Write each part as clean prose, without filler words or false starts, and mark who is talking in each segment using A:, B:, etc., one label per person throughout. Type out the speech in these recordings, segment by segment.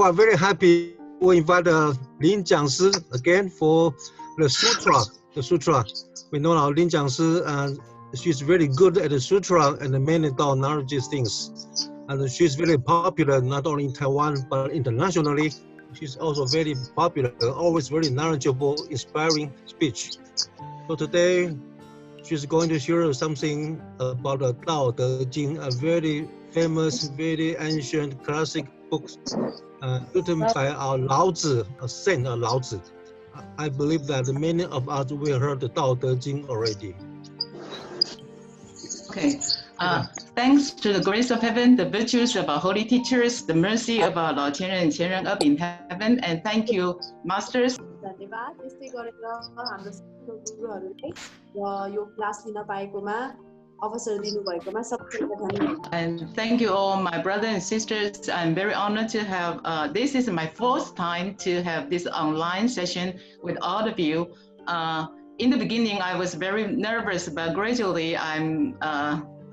A: are very happy to invite Lin Jiangshi again for the sutra. The sutra. We know our Lin Jiangshi, and she's very good at the sutra and the many Tao knowledge things. And she's very popular not only in Taiwan but internationally. She's also very popular, always very knowledgeable, inspiring speech. So today, she's going to share something about the Tao Te Ching, a very famous, very ancient classic book written by our Lao Tzu, a saint of Lao Tzu. I believe that many of us will heard the Tao Te Ching already.
B: Okay. Thanks to the grace of heaven, the virtues of our holy teachers, the mercy of our Lord Qianren and Qianren up in heaven, and thank you, masters. And thank you all, my brothers and sisters. I'm very honored to have, this is my fourth time to have this online session with all of you. In the beginning, I was very nervous, but gradually I'm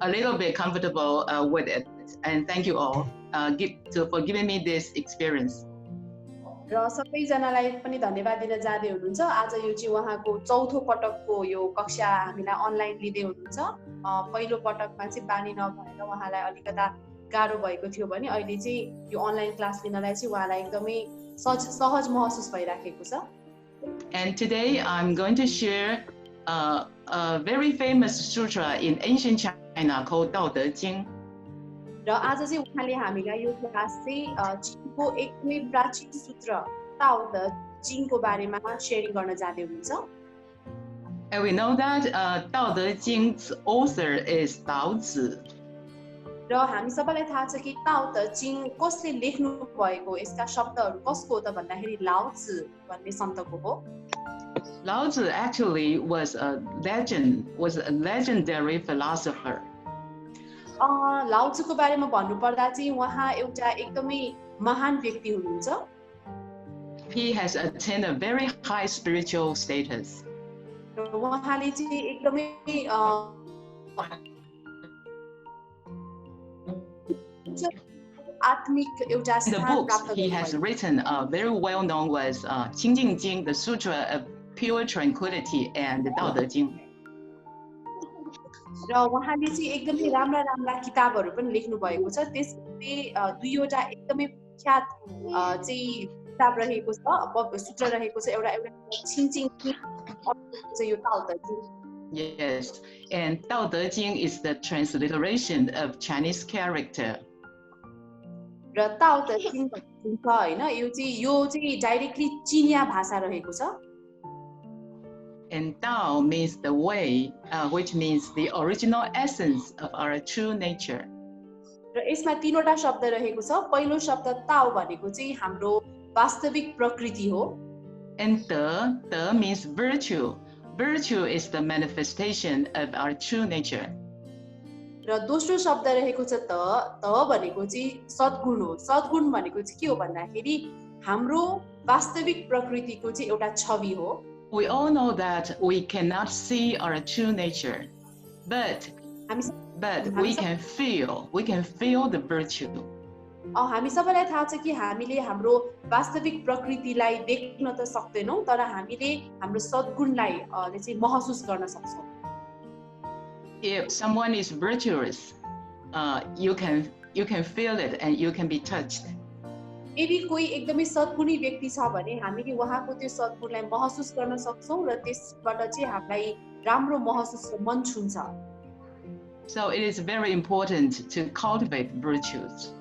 B: a little bit comfortable with it. And thank you all for giving me this experience.
C: र सबैजनालाई पनि धन्यवाद दिन चाहदै हुनुहुन्छ। आज यो चाहिँ उहाँको चौथो पटकको यो कक्षा हामीलाई अनलाइन लिँदै हुनुहुन्छ। पहिलो पटकमा चाहिँ बानी नभएर उहाँलाई अलिकता गाह्रो भएको थियो भने अहिले चाहिँ यो अनलाइन क्लास लिनलाई चाहिँ उहाँलाई एकदमै सहज महसुस भइराखेको छ।
B: And today I'm going to share a very famous sutra in ancient China called Tao Te Ching.
C: र आज चाहिँ उहाँले हामीलाई यो क्लास चाहिँ चिनको एकदमै प्राचीन सूत्र ताओ ते चिङको बारेमा शेयरिङ गर्न जाँदै हुनुहुन्छ।
B: And we know that Tao Te Ching's author is Lao Tzu.
C: र हामी सबैलाई थाहा छ कि ताओ ते चिङ कसले लेख्नु भएको, यसका शब्दहरू कसको हो त भन्दाखेरि लाओ त्सु भन्ने सन्तको हो।
B: Lao Tzu actually was a legendary philosopher.
C: लाओ त्सुको बारेमा भन्नुपर्दा चाहिँ उहाँ एउटा एकदमै महान व्यक्ति हुनुहुन्छ।
B: He has attained a very high spiritual status.
C: उहाँले चाहिँ एकदमै आत्मिक एउटा स्थान प्राप्त गर्नुभयो।
B: He has written very well known as Ching, the Sutra of Pure Tranquility, and the Tao Te Ching.
C: र उहाँले चाहिँ एकदमै राम्रा राम्रा किताबहरू पनि लेख्नु भएको छ। त्यसमध्ये दुईवटा एकदमै प्रख्यात चाहिँ किताब रहेको छ, सूत्र रहेको छ। एउटा छिङचिङ चाहिँ यो ताओ ते चिङ।
B: Yes, and Tao Te Ching is the transliteration of Chinese character.
C: र ताओ ते चिङ भन्छ हैन, यो चाहिँ डाइरेक्टली चिनिया भाषा रहेको छ।
B: And Tao means the way, which means the original essence of our true nature.
C: र यसमा तीनवटा शब्द रहेको छ। पहिलो शब्द ताओ भनेको चाहिँ हाम्रो वास्तविक प्रकृति हो।
B: And Te means virtue. Virtue is the manifestation of our true nature.
C: र दोस्रो शब्द रहेको छ त भनेको चाहिँ सद्गुण हो। सद्गुण भनेको चाहिँ के हो भन्दाखेरि हाम्रो वास्तविक प्रकृतिको चाहिँ एउटा छवि हो।
B: We all know that we cannot see our true nature, but we can feel the virtue.
C: हामी सबैलाई थाहा छ कि हामीले हाम्रो वास्तविक प्रकृतिलाई देख्न त सक्दैनौं, तर हामीले हाम्रो सद्गुणलाई चाहिँ महसुस गर्न सक्छौं।
B: If someone is virtuous, you can feel it and you can be touched.
C: यदि कोही एकदमै सद्गुणी व्यक्ति छ भने हामीले उहाँको त्यो सद्गुणलाई महसुस गर्न सक्छौं र त्यसबाट चाहिँ हामीलाई राम्रो महसुस र मन छुन्छ।
B: So it is very important to cultivate virtues.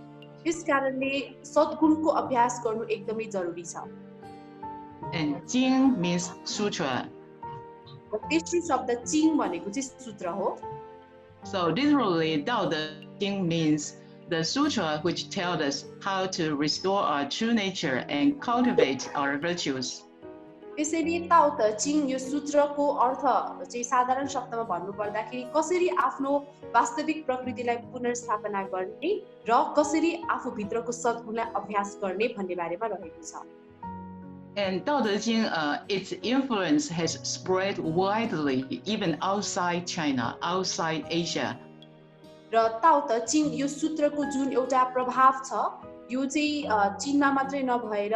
C: त्यस कारणले सद्गुणको अभ्यास गर्नु एकदमै जरुरी छ।
B: And Ching means sutra.
C: र तेस्रो शब्द चिङ भनेको चाहिँ सूत्र हो।
B: So literally, Tao Te Ching means the sutra which tells us how to restore our true nature and cultivate our virtues.
C: त्यसैले ताओ ते चिङ यो सूत्रको अर्थ चाहिँ साधारण शब्दमा भन्नु पर्दाखेरि कसरी आफ्नो वास्तविक प्रकृतिलाई पुनर्स्थापना गर्ने र कसरी आफू भित्रको सद्गुणलाई अभ्यास गर्ने भन्ने बारेमा रहेको छ।
B: And Tao Te Ching, its influence has spread widely, even outside China, outside Asia.
C: र ताओ ते चिङ यो सूत्रको जुन एउटा प्रभाव छ यो चाहिँ चीनमा मात्रै नभएर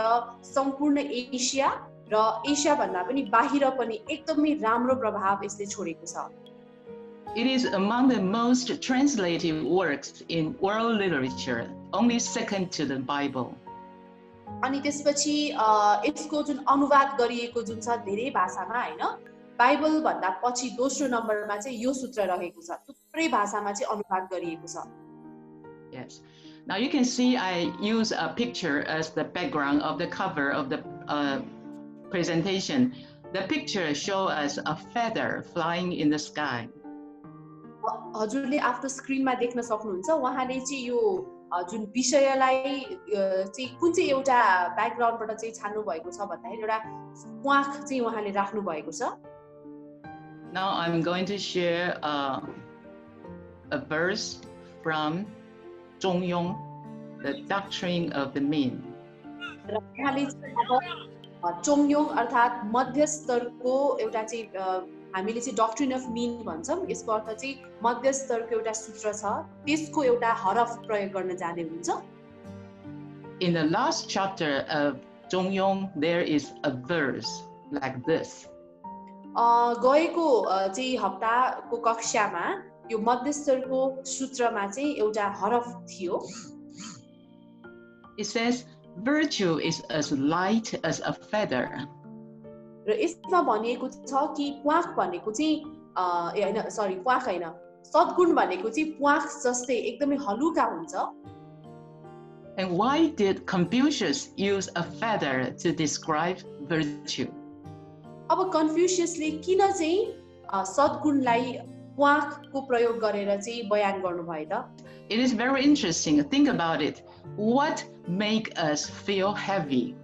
C: सम्पूर्ण एसिया र एसिया भन्दा पनि बाहिर पनि एकदमै राम्रो प्रभाव यसले छोडेको छ.
B: It is among the most translated works in world literature, only second to the Bible.
C: अनि त्यसपछि यसको जुन अनुवाद गरिएको जुन छ धेरै भाषामा हैन, बाइबल भन्दा पछि दोस्रो नम्बरमा चाहिँ यो सूत्र रहेको छ. थुप्रै भाषामा चाहिँ अनुवाद गरिएको छ.
B: Yes. Now you can see I use a picture as the background of the cover of the presentation. The picture shows us a feather flying in the sky.
C: हजुरले आफ्नो स्क्रिनमा देख्न सक्नुहुन्छ उहाँले चाहिँ यो जुन विषयलाई चाहिँ कुन चाहिँ एउटा ब्याकग्राउन्डबाट चाहिँ छान्नु भएको छ भन्दाखेरि एउटा प्वाख चाहिँ उहाँले राख्नु भएको छ.
B: Now I'm going to share a verse from Ching, the Doctrine of the Mean.
C: र उहाँले चाहिँ अब चोङयोङ अर्थात् मध्यस्तरको एउटा चाहिँ हामीले चाहिँ डक्ट्रिन अफ मीन भन्छौँ. यसको अर्थ चाहिँ मध्यस्तरको एउटा सूत्र छ, त्यसको एउटा हरफ प्रयोग गर्न जाने हुन्छ.
B: In the last chapter of Ching, there is a verse like this.
C: गएको चाहिँ हप्ताको कक्षामा यो मध्यस्तरको सूत्रमा चाहिँ एउटा हरफ थियो.
B: It says, virtue is as light as a feather.
C: र यसमा भनिएको छ कि प्वाख भनेको चाहिँ हैन सरी प्वाख हैन सद्गुण भनेको चाहिँ प्वाख जस्तै एकदमै हलुका हुन्छ.
B: And why did Confucius use a feather to describe virtue?
C: अब कन्फ्युसियसले किन चाहिँ सद्गुणलाई प्वाखको प्रयोग गरेर चाहिँ बयान गर्नुभयो त?
B: It is very interesting. Think about it. What make us feel heavy?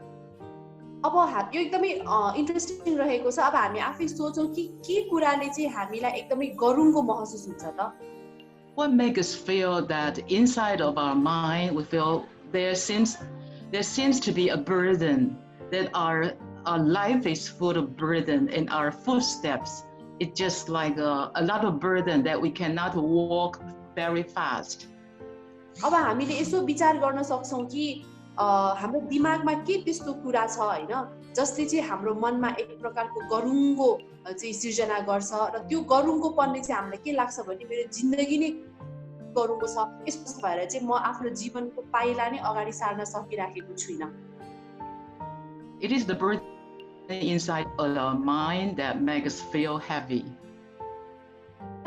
C: अब यो एकदमै इन्ट्रेस्टिङ रहेको छ. अब हामी आफै सोचौँ कि के कुराले चाहिँ हामीलाई एकदमै गरुङको महसुस हुन्छ त?
B: What makes us feel that inside of our mind we feel there seems to be a burden, that our life is full of burden, and our footsteps it's just like a lot of burden that we cannot walk very fast.
C: अब हामीले यसो विचार गर्न सक्छौँ कि हाम्रो दिमागमा के त्यस्तो कुरा छ हैन जसले चाहिँ हाम्रो मनमा एक प्रकारको गरुङको चाहिँ सिर्जना गर्छ र त्यो गरुङकोपनले चाहिँ हामीलाई के लाग्छ भने मेरो जिन्दगी नै गरुङको छ. यसो भएर चाहिँ म आफ्नो जीवनको पाइला नै अगाडि सार्न सकिराखेको छुइनँ.
B: It is the burden inside of our mind that makes us feel heavy.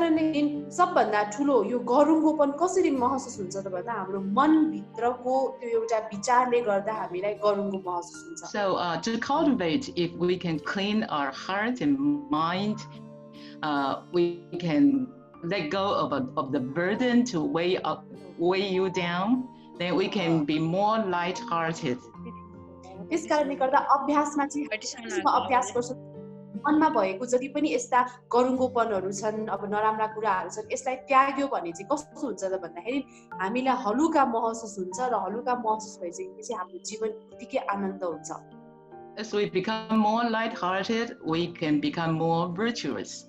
C: सबभन्दा ठुलो यो गरुङकोपन कसरी महसुस हुन्छ त भन्दा हाम्रो मनभित्रको त्यो एउटा विचारले गर्दा हामीलाई गरुङको महसुस हुन्छ.
B: So to cultivate, if we can clean our heart and mind, we can let go of the burden to weigh you down, then we can be more light-hearted.
C: त्यस कारणले गर्दा अभ्यासमा चाहिँ अभ्यास गर्छ. मनमा भएको जति पनि यस्ता गरुङकोपनहरू छन्, अब नराम्रा कुराहरू छन्, यसलाई त्याग्यो भने चाहिँ कस्तो हुन्छ त भन्दाखेरि हामीलाई हलुका महसुस हुन्छ र हलुका महसुस भएपछि हाम्रो जीवन उत्तिकै आनन्द हुन्छ.
B: As we become more light-hearted, we can become more virtuous.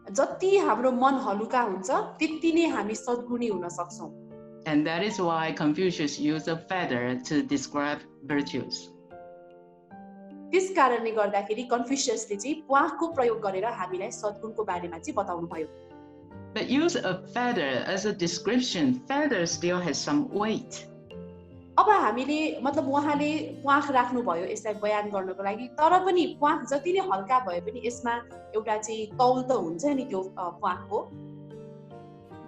C: जति हाम्रो मन हलुका हुन्छ त्यति नै हामी सद्गुणी हुन सक्छौँ.
B: And that is why Confucius used a feather to describe virtues.
C: त्यस कारणले गर्दाखेरि कन्फ्युसियसले चाहिँ प्वाखको प्रयोग गरेर हामीलाई सद्गुणको बारेमा चाहिँ बताउनु भयो.
B: But use a feather as a description. Feather still has some weight.
C: अब हामीले मतलब उहाँले प्वाख राख्नु भयो यसलाई बयान गर्नको लागि, तर पनि प्वाख जति नै हल्का भए पनि यसमा एउटा चाहिँ तौल त हुन्छ नि त्यो प्वाखको.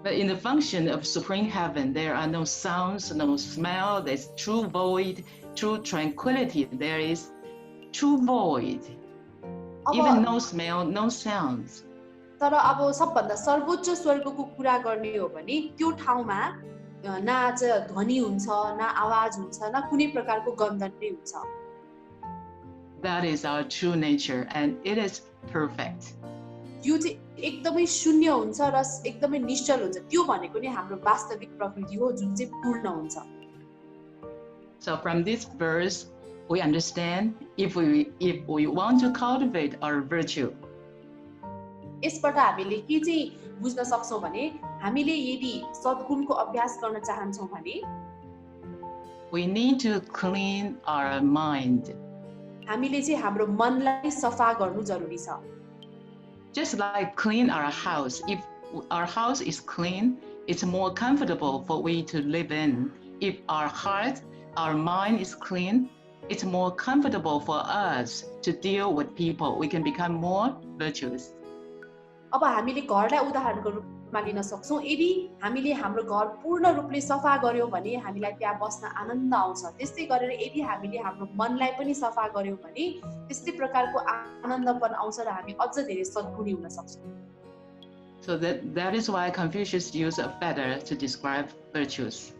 B: But in the function of supreme heaven, there are no sounds, no smell. There's true void, true tranquility. There is true void. Even no smell, no sounds.
C: तर अब सबभन्दा सर्वोच्च स्वर्गको कुरा गर्ने हो भने त्यो ठाउँमा न चाहिँ ध्वनि हुन्छ, न आवाज हुन्छ, न कुनै प्रकारको गन्ध नै हुन्छ.
B: That is our true nature, and it is perfect.
C: यो चाहिँ एकदमै शून्य हुन्छ र एकदमै निश्चल हुन्छ. त्यो भनेको नै हाम्रो वास्तविक प्रकृति हो जुन चाहिँ पूर्ण हुन्छ.
B: So from this verse, we understand if we want to cultivate our virtue,
C: यसबाट हामीले के चाहिँ बुझ्न सक्छौँ भने हामीले यदि सद्गुणको अभ्यास गर्न चाहन्छौँ भने
B: we need to clean our mind.
C: हामीले चाहिँ हाम्रो मनलाई सफा गर्नु जरुरी छ.
B: Just like clean our house. If our house is clean, it's more comfortable for we to live in. If our heart, our mind is clean, it's more comfortable for us to deal with people. We can become more virtuous.
C: अब हामीले घरलाई उदाहरणको रूपमा लिन सक्छौं. यदि हामीले हाम्रो घर पूर्ण रूपले सफा गर्यौं भने हामीलाई त्यहाँ बस्न आनन्द आउँछ. त्यस्तै गरेर यदि हामीले हाम्रो मनलाई पनि सफा गर्यौं भने त्यस्तै प्रकारको आनन्दपन आउँछ र हामी अझ धेरै सद्गुणी हुन सक्छौं.
B: So that is why Confucius used a feather to describe virtues.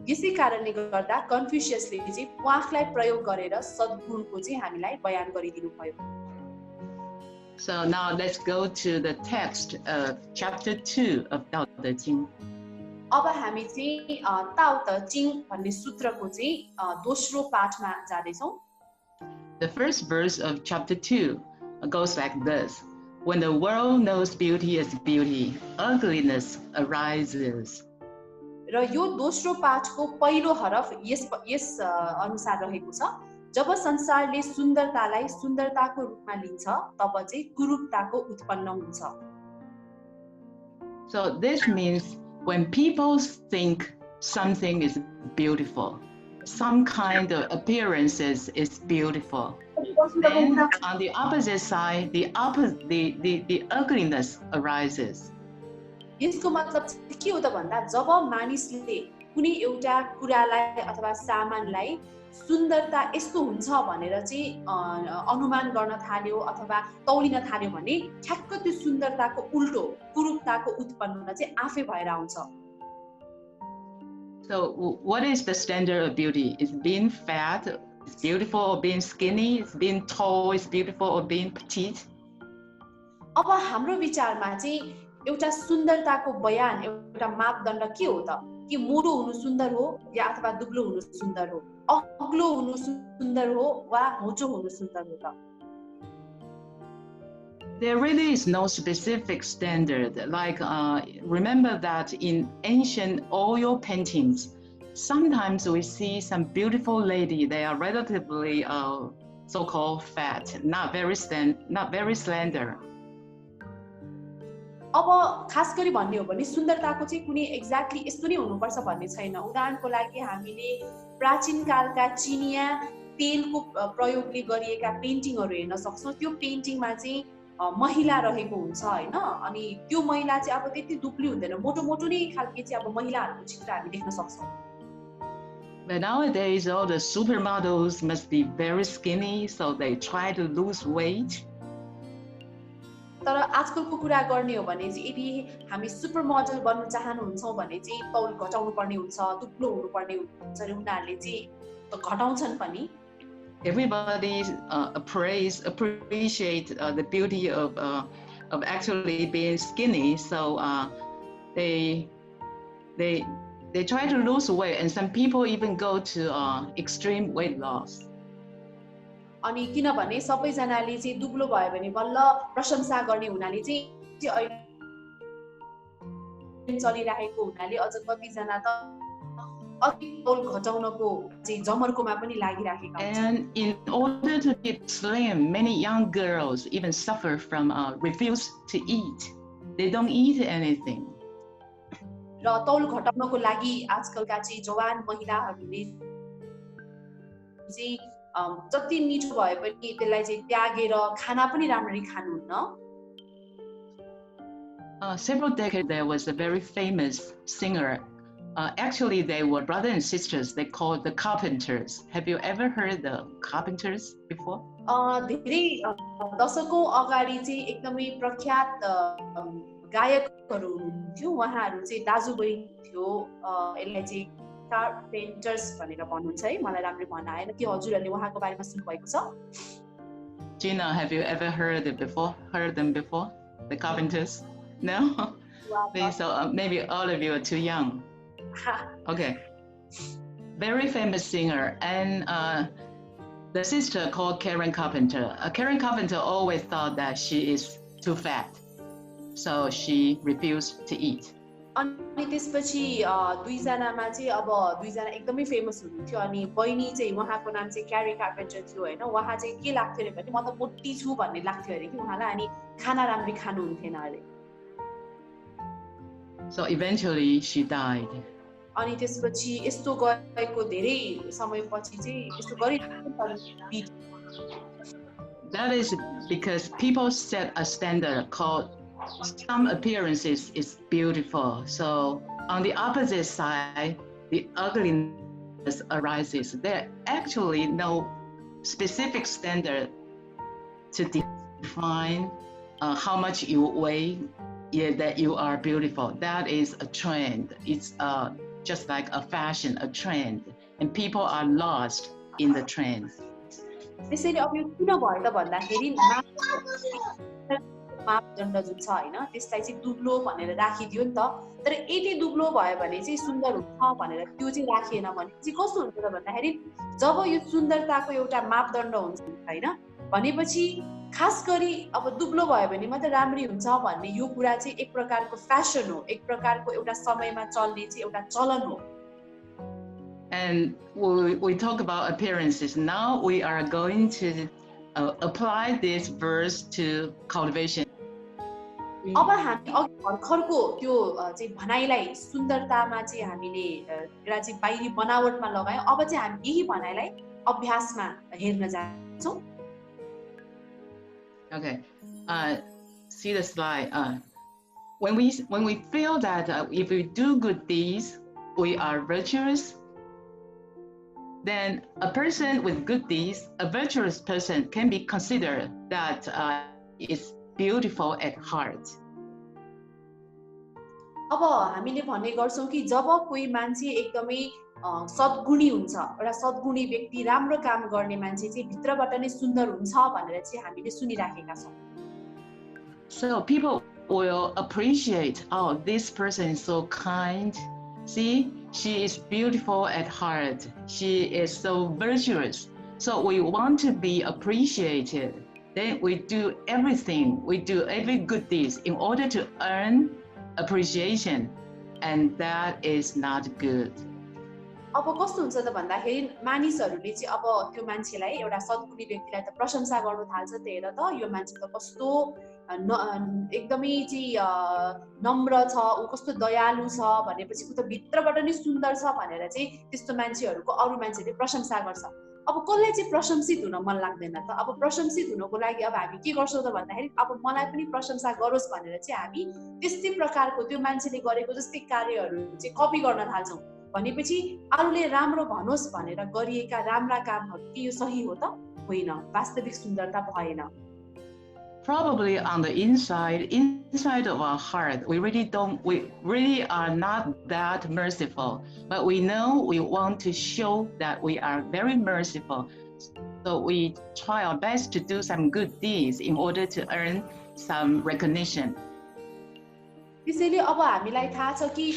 C: यसै कारणले गर्दा कन्फ्युशियसले चाहिँ प्वाखलाई प्रयोग गरेर सद्गुणको चाहिँ हामीलाई बयान गरिदिनु भयो.
B: So now let's go to the text of chapter 2 of Tao Te Ching.
C: अब हामी चाहिँ ताओ त चिङ भन्ने सूत्रको चाहिँ दोस्रो पाठमा जाँदै छौं.
B: The first verse of chapter 2 goes like this. When the world knows beauty as beauty, ugliness arises.
C: र यो दोस्रो पाठको पहिलो हरफ यस अनुसार रहेको छ. जब संसारले सुन्दरतालाई सुन्दरताको रूपमा लिन्छ तब चाहिँ कुरूपताको उत्पन्न हुन्छ.
B: So this means when people think something is beautiful, some kind of appearances is beautiful, then on the opposite side, the ugliness arises.
C: यसको मतलब के हो त भन्दा जब मानिसले कुनै एउटा कुरालाई अथवा सामानलाई सुन्दरता यस्तो हुन्छ भनेर चाहिँ अनुमान गर्न थाल्यो अथवा तौलिन थाल्यो भने ठ्याक्क त्यो सुन्दरताको उल्टो कुरूपताको उत्पन्न चाहिँ आफै भएर आउँछ.
B: So what is the standard of beauty? Is being fat is beautiful, or being skinny? Is being tall is beautiful, or being petite?
C: अब हाम्रो विचारमा चाहिँ एउटा सुन्दरताको बयान एउटा मापदण्ड के हो त? कि मोटो हुनु सुन्दर हो या अथवा दुब्लो हुनु सुन्दर हो, अग्लो हुनु सुन्दर हो वा होचो हुनु सुन्दर हो त?
B: There really is no specific standard. Like remember that in ancient oil paintings, sometimes we see some beautiful lady. They are relatively so-called fat, not very slender.
C: अब खास गरी भन्ने हो भने सुन्दरताको चाहिँ कुनै एक्ज्याक्टली यस्तो नै हुनुपर्छ भन्ने छैन. उदाहरणको लागि हामीले प्राचीन कालका चिनिया तेलको प्रयोगले गरिएका पेन्टिङहरू हेर्न सक्छौं. त्यो पेन्टिङमा चाहिँ महिला रहेको हुन्छ हैन. अनि त्यो महिला चाहिँ अब त्यति दुब्ली हुँदैन, मोटो मोटो नै खालके चाहिँ अब महिलाहरूको चित्र हामी देख्न सक्छौं.
B: But nowadays all the supermodels must be very skinny, so they try to lose weight.
C: तर आजकलको कुरा गर्ने हो भने चाहिँ यदि हामी सुपर मोडल बन्न चाहनुहुन्छ भने चाहिँ तौल घटाउनु पर्ने हुन्छ, दुब्लो हुनु पर्ने हुन्छ र उनीहरुले चाहिँ घटाउँछन् पनि.
B: Everybody appreciate the beauty of actually being skinny, so they try to lose weight, and some people even go to extreme weight loss.
C: अनि किनभने सबैजनाले चाहिँ दुब्लो भयो भने बल्ल प्रशंसा गर्ने हुनाले चाहिँ चलिरहेको हुनाले अझ कति जना त अति तौल घटाउनको चाहिँ जमर्कोमा पनि लागिरहेका छन्.
B: And in order to get slim, many young girls even suffer from refuse to eat. They don't eat anything.
C: र तौल घटाउनको लागि आजकलका चाहिँ जवान महिलाहरूले चाहिँ जति मिठो भए पनि त्यसलाई चाहिँ त्यागेर खाना पनि राम्ररी खानुहुन्न.
B: Several decades there was a very famous singer. Actually, they were brothers and sisters. They called the Carpenters. Have you ever heard the Carpenters before?
C: धेरै दशकौं अगाडि चाहिँ एकदमै प्रख्यात गायकहरू हुनुहुन्थ्यो. उहाँहरू चाहिँ दाजुबहिनी थियो. यसलाई चाहिँ Carpenters भनेर भन्नुहुन्छ है. मलाई राम्ररी भन्न आएन कि हजुरहरूले उहाँको बारेमा सुन्नुभएको छ?
B: Gina, have you ever heard them before? The Carpenters? No? So maybe all of you are too young. Okay. Very famous singer, and the sister called Karen Carpenter. Karen Carpenter always thought that she is too fat, so she refused to eat.
C: अनि त्यसपछि दुईजनामा चाहिँ अब दुईजना एकदमै famous हुनुहुन्थ्यो अनि बहिनी चाहिँ उहाँको नाम चाहिँ क्यारी कार्पेन्टर थियो होइन उहाँ चाहिँ के लाग्थ्यो अरे भने म त मोटी छु भन्ने लाग्थ्यो अरे कि उहाँलाई अनि खाना राम्ररी खानुहुन्थेन अरे
B: So eventually she died.
C: अनि त्यसपछि यस्तो गरेको धेरै समयपछि चाहिँ यस्तो गरि
B: That is because people set a standard called some appearances is beautiful. So on the opposite side, the ugliness arises. There actually no specific standard to define how much you weigh, that you are beautiful. That is a trend. It's just like a fashion, a trend, and people are lost in the trend.
C: त्यसैले अब यो किन भयो त भन्दाखेरि मापदण्ड जुन छ हैन त्यसलाई चाहिँ दुब्लो भनेर राखिदियो नि त तर यति दुब्लो भयो भने चाहिँ सुन्दर हुन्छ भनेर त्यो चाहिँ राखिएन भने चाहिँ कस्तो हुन्छ त भन्दाखेरि जब यो सुन्दरताको एउटा मापदण्ड हुन्छ हैन भनेपछि खास गरी अब दुब्लो भयो भने मात्र राम्री हुन्छ भन्ने यो कुरा चाहिँ एक प्रकारको फ्यासन हो एक प्रकारको एउटा समयमा चल्ने चाहिँ एउटा चलन हो
B: And we talk about appearances. Now we are going to apply this verse to cultivation.
C: अब हामी अघि भर्खरको त्यो चाहिँ भनाइलाई सुन्दरतामा चाहिँ हामीले एउटा चाहिँ बाहिरी बनावटमा लगायौं अब चाहिँ हामी यही भनाइलाई अभ्यासमा हेर्न जान्छौं
B: Okay. See the slide. When we feel that if we do good deeds, we are virtuous, then a person with good deeds, a virtuous person, can be considered that is beautiful at heart.
C: अब हामीले भन्ने गर्छौं कि जब कोही मान्छे एकदमै सद्गुणी हुन्छ एउटा सद्गुणी व्यक्ति राम्रो काम गर्ने मान्छे चाहिँ भित्रबाट नै सुन्दर हुन्छ भनेर चाहिँ हामीले सुनिराखेका छौं
B: So people will appreciate, oh, this person is so kind. See, she is beautiful at heart. She is so virtuous. So we want to be appreciated. Then we do everything. We do every good deeds in order to earn appreciation. And that is not good.
C: अब कस्तो हुन्छ त भन्दाखेरि मानिसहरूले चाहिँ अब त्यो मान्छेलाई एउटा सद्गुणी व्यक्तिलाई त प्रशंसा गर्न थाल्छ त हेर त यो मान्छे त कस्तो एकदमै चाहिँ नम्र छ उ कस्तो दयालु छ भनेपछि उ त भित्रबाट नै सुन्दर छ भनेर चाहिँ त्यस्तो मान्छेहरुको अरु मान्छेले प्रशंसा गर्छ अब कसलाई चाहिँ प्रशंसित हुन मन लाग्दैन त अब प्रशंसित हुनको लागि अब हामी के गर्छौं त भन्दाखेरि अब मलाई पनि प्रशंसा गरोस् भनेर चाहिँ हामी त्यस्तै प्रकारको त्यो मान्छेले गरेको जस्तै कार्यहरु चाहिँ कपी गर्न थाल्छौं भनेपछि अरूले राम्रो भनोस् भनेर गरिएका राम्रा कामहरु के यो सही हो त होइन वास्तविक सुन्दरता भएन
B: Probably on the inside of our heart, we really are not that merciful, but we know we want to show that we are very merciful. So we try our best to do some good deeds in order to earn some recognition.
C: त्यसैले अब हामीलाई थाहा छ कि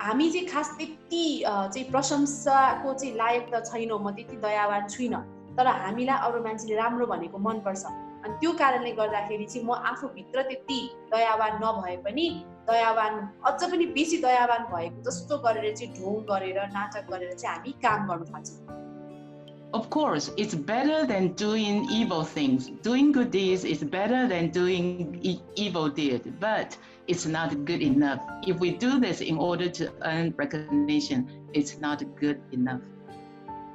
C: हामी चाहिँ खास त्यति चाहिँ प्रशंसाको चाहिँ लायक त छैनौं म त्यति दयावान छुइन तर हामीलाई अरु मान्छेले राम्रो भनेको मन पर्छ अनि त्यो कारणले गर्दाखेरि चाहिँ म आफू भित्र त्यति दयावान नभए पनि दयावान अझ पनि बेसी दयावान भएको जस्तो गरेर चाहिँ ढोङ गरेर नाटक गरेर चाहिँ हामी काम गर्न थाल्छौं
B: Of course, it's better than doing evil things. Doing good deeds is better than doing evil deeds, but it's not good enough. If we do this in order to earn recognition, it's not good enough.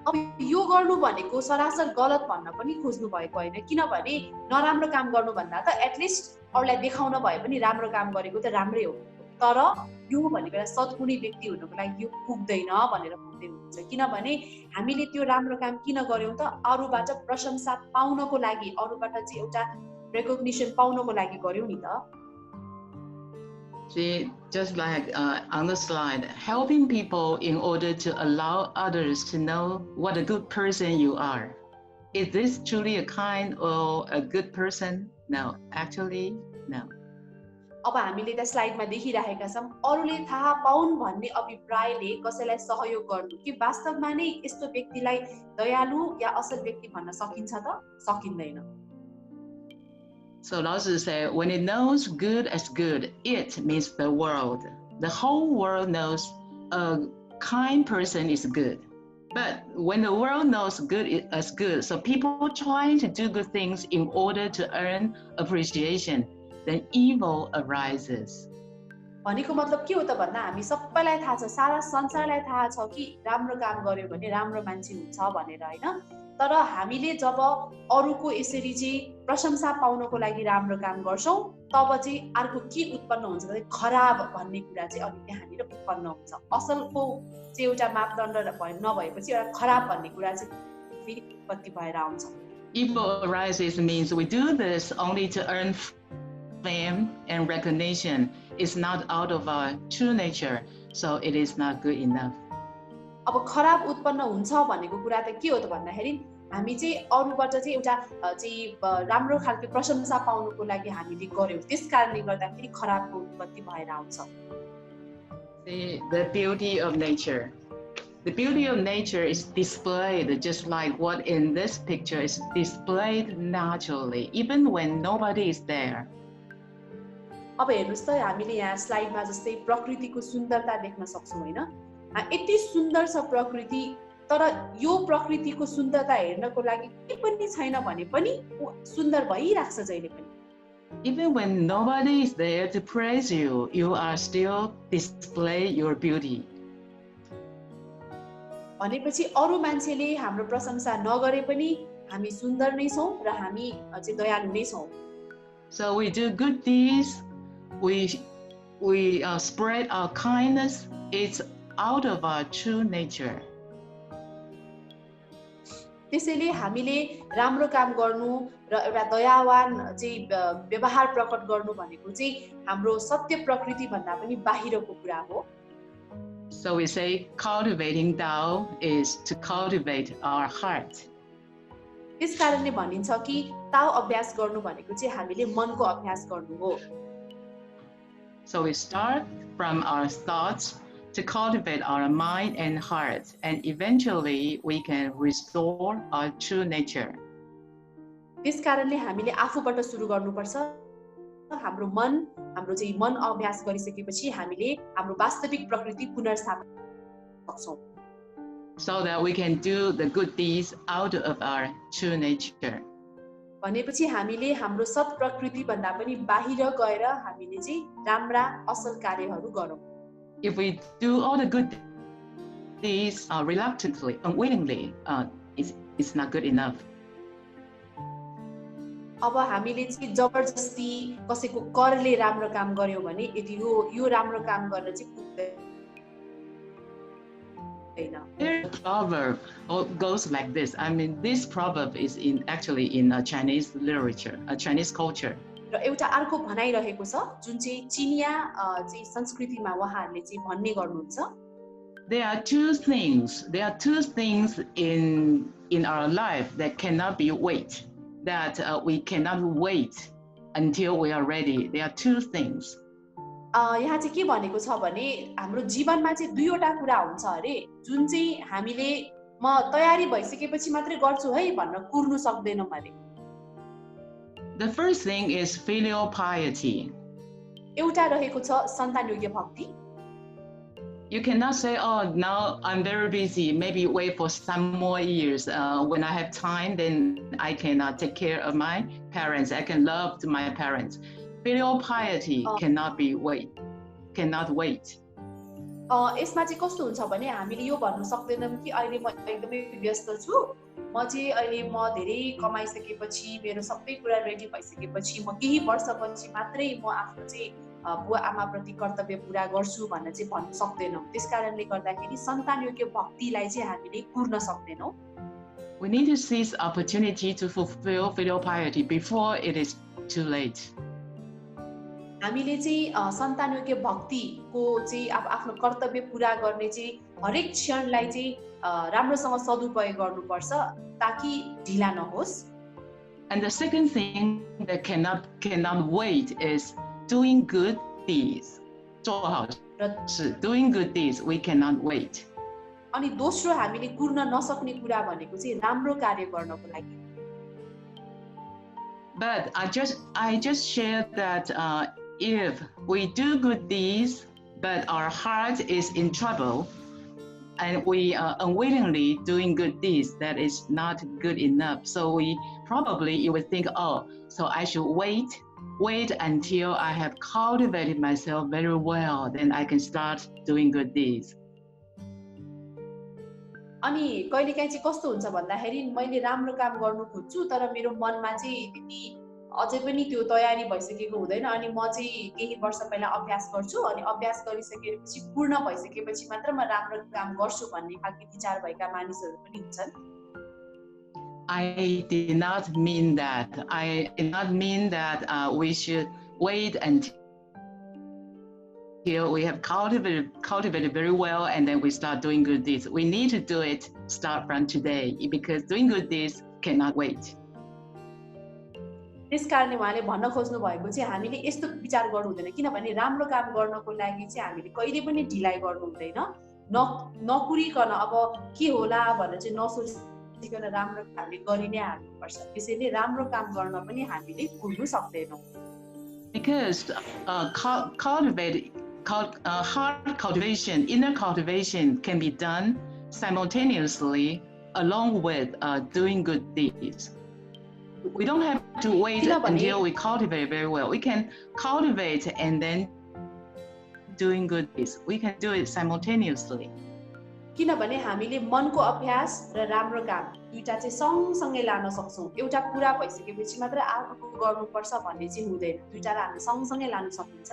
C: अब यो गर्नु भनेको सरासर गलत भन्न पनि खोज्नु भएको हैन किनभने नराम्रो काम गर्नु भन्दा त एटलिस्ट अरूलाई देखाउन भए पनि राम्रो काम गरेको त राम्रै हो तर यो भनेको सद्गुणी व्यक्ति हुनको लागि यो पुग्दैन भनेर भन्दै हुन्छ किनभने हामीले त्यो राम्रो काम किन गर्यौं त अरूबाट प्रशंसा पाउनको लागि अरूबाट चाहिँ एउटा रेकग्निसन पाउनको लागि गर्यौं नि त
B: See, just like on the slide, helping people in order to allow others to know what a good person you are. Is this truly a kind or a good person? No, actually, no.
C: अब हामीले त स्लाइडमा देखिरहेका छौं अरूले थाहा पाउन् भन्ने अभिप्रायले कसैलाई सहयोग गर्नु कि वास्तवमा नै यस्तो व्यक्तिलाई दयालु या असल व्यक्ति भन्न सकिन्छ त सकिँदैन
B: So Lao Tzu said, when it knows good as good, it means the world. the whole world knows a kind person is good. But when the world knows good is good, so people trying to do good things in order to earn appreciation, then evil arises.
C: भनेको मतलब के हो त भन्दा हामी सबैलाई थाहा छ, सारा संसारलाई थाहा छ कि राम्रो काम गर्यो भने राम्रो मान्छे हुन्छ भनेर, हैन? तर हामीले जब अरूको यसरी चाहिँ प्रशंसा पाउनको लागि राम्रो काम गर्छौं, तब चाहिँ अर्को के उत्पन्न हुन्छ भने खराब भन्ने कुरा चाहिँ अनि त्यहाँनिर उत्पन्न हुन्छ। असलको चाहिँ एउटा मापदण्ड नभएपछि एउटा खराब भन्ने कुरा चाहिँ फेरि उत्पत्ति भएर आउँछ।
B: Evil arises means we do this only to earn fame and recognition. It's not out of our true nature, so it is not good enough.
C: अब खराब उत्पन्न हुन्छ भनेको कुरा त के हो त भन्दाखेरि हामी चाहिँ अरूबाट चाहिँ एउटा चाहिँ राम्रो खालको प्रशंसा पाउनको लागि हामीले गर्यौं, त्यसकारणले गर्दाखेरि खराबको उत्पत्ति भएर आउँछ।
B: The beauty of nature. The beauty of nature is displayed just like what in this picture is displayed naturally, even when nobody is there.
C: अब हेर्नुस् त हामीले यहाँ स्लाइडमा जस्तै प्रकृतिको सुन्दरता देख्न सक्छौं, हैन? यति सुन्दर छ प्रकृति, तर यो प्रकृतिको सुन्दरता हेर्नको लागि के पनि छैन भने पनि सुन्दर भइराख्छ जहिले पनि।
B: Even when nobody is there to praise you, you are still display your beauty.
C: भनेपछि अरु मान्छेले हाम्रो प्रशंसा नगरे पनि हामी सुन्दर नै छौं र हामी चाहिँ दयालु नै छौं।
B: So we do good deeds, we spread our kindness. It's out of our true nature.
C: त्यसैले हामीले राम्रो काम गर्नु र एउटा दयावान चाहिँ व्यवहार प्रकट गर्नु भनेको चाहिँ हाम्रो सत्य प्रकृति भन्दा पनि बाहिरको कुरा हो।
B: So we say cultivating Tao is to cultivate our heart.
C: त्यसकारणले भनिन्छ कि ताओ अभ्यास गर्नु भनेको चाहिँ हामीले मनको अभ्यास गर्नु हो।
B: So we start from our thoughts to cultivate our mind and heart, and eventually we can restore our true nature.
C: त्यसकारणले हामीले आफूबाट सुरु गर्नुपर्छ। हाम्रो चाहिँ मन अभ्यास गरिसकेपछि हामीले हाम्रो वास्तविक प्रकृति पुनर्स्थापन सक्छौं।
B: So that we can do the good deeds out of our true nature.
C: भनेपछि हामीले हाम्रो सत् प्रकृति भन्दा पनि बाहिर गएर हामीले चाहिँ राम्रा असल कार्यहरू गरौँ।
B: If we do all the good deeds reluctantly, unwillingly, it's not good enough.
C: अब हामीले चाहिँ जबरजस्ती कसैको करले राम्रो काम गर्यौं भने यदि यो राम्रो काम गर्न चाहिँ पुग्दैन।
B: The proverb goes like this. I mean, this proverb is actually in Chinese literature, Chinese culture.
C: र एउटा अर्को भनाइ रहेको छ जुन चाहिँ चिनिया चाहिँ संस्कृतिमा उहाँहरूले चाहिँ भन्ने गर्नुहुन्छ।
B: There are two things in our life that cannot be wait, that we cannot wait until we are ready. There are two things.
C: यहाँ चाहिँ के भनेको छ भने हाम्रो जीवनमा चाहिँ दुईवटा कुरा हुन्छ अरे जुन चाहिँ हामीले म तयारी भइसकेपछि मात्रै गर्छु है भन्न कुर्नु सक्दैनौं अरे।
B: The first thing is filial piety.
C: एउटा रहेको छ सन्तानयोग्य भक्ति।
B: You cannot say, oh, now I'm very busy, maybe wait for some more years. When I have time, then I can take care of my parents. I can love to my parents. Filial piety cannot wait.
C: यसमा चाहिँ कस्तो हुन्छ भने हामीले यो भन्नु सक्दैनौं कि अहिले म एकदमै व्यस्त छु, म चाहिँ अहिले म धेरै कमाइसकेपछि मेरो सबै कुरा रेडी भइसकेपछि म केही वर्षपछि मात्रै म आफ्नो चाहिँ बुवा आमा प्रति कर्तव्य पूरा गर्छु भनेर चाहिँ भन्न सक्दैनौं। त्यसकारणले गर्दाखेरि सन्तानयोग्य भक्तिलाई चाहिँ हामीले कुर्न सक्दैनौं।
B: We need to seize opportunity to fulfill filial piety before it is too late.
C: हामीले चाहिँ सन्तानयोग्य भक्तिको चाहिँ आफ्नो कर्तव्य पूरा गर्ने चाहिँ हरेक क्षणलाई चाहिँ राम्रोसँग सदुपयोग गर्नुपर्छ ताकि ढिला नहोस्।
B: And the second thing that cannot wait is doing good deeds. Doing good deeds, we cannot wait.
C: अनि दोस्रो हामीले कुर्न नसक्ने कुरा भनेको चाहिँ राम्रो कार्य गर्नको लागि।
B: But I just shared that if we do good deeds but our heart is in trouble, and we are unwillingly doing good deeds that is not good enough. So you would think, oh, so I should wait until I have cultivated myself very well, then I can start doing good deeds.
C: अनि कहिलेकाहीँ चाहिँ कस्तो हुन्छ भन्दाखेरि मैले राम्रो काम गर्नु खोज्छु तर मेरो मनमा चाहिँ त्यति अझै पनि त्यो तयारी भइसकेको हुँदैन अनि म चाहिँ केही वर्ष पहिला अभ्यास गर्छु अनि अभ्यास गरिसकेपछि पूर्ण भइसकेपछि मात्र म राम्रो काम गर्छु भन्ने खालको विचार भएका मानिसहरू पनि हुन्छन्.
B: I did not mean that. I did not mean that we should wait until we have cultivated very well and then we start doing good deeds. We need to do it start from today because doing good deeds cannot wait.
C: त्यसकारणले उहाँले भन्न खोज्नु भएको चाहिँ हामीले यस्तो विचार गर्नु हुँदैन किनभने राम्रो काम गर्नको लागि चाहिँ हामीले कहिले पनि ढिलाइ गर्नु हुँदैन नकुरिकन अब के होला भनेर चाहिँ नसोचिकन राम्रो हामीले गरि नै हाल्नुपर्छ. त्यसैले राम्रो काम गर्न पनि हामीले कुर्नु सक्दैनौँ.
B: Because heart cultivation, inner cultivation can be done simultaneously along with doing good deeds. We don't have to wait until we cultivate very well. We can cultivate and then doing good deeds. We can do it simultaneously.
C: किनभने हामीले मनको अभ्यास र राम्रो काम दुईटा चाहिँ सँगसँगै लान सक्छौं. एउटा पूरा भइसकेपछि मात्र अर्को गर्नुपर्छ भन्ने चाहिँ हुँदैन. दुईटालाई हामीले सँगसँगै लान सकिन्छ.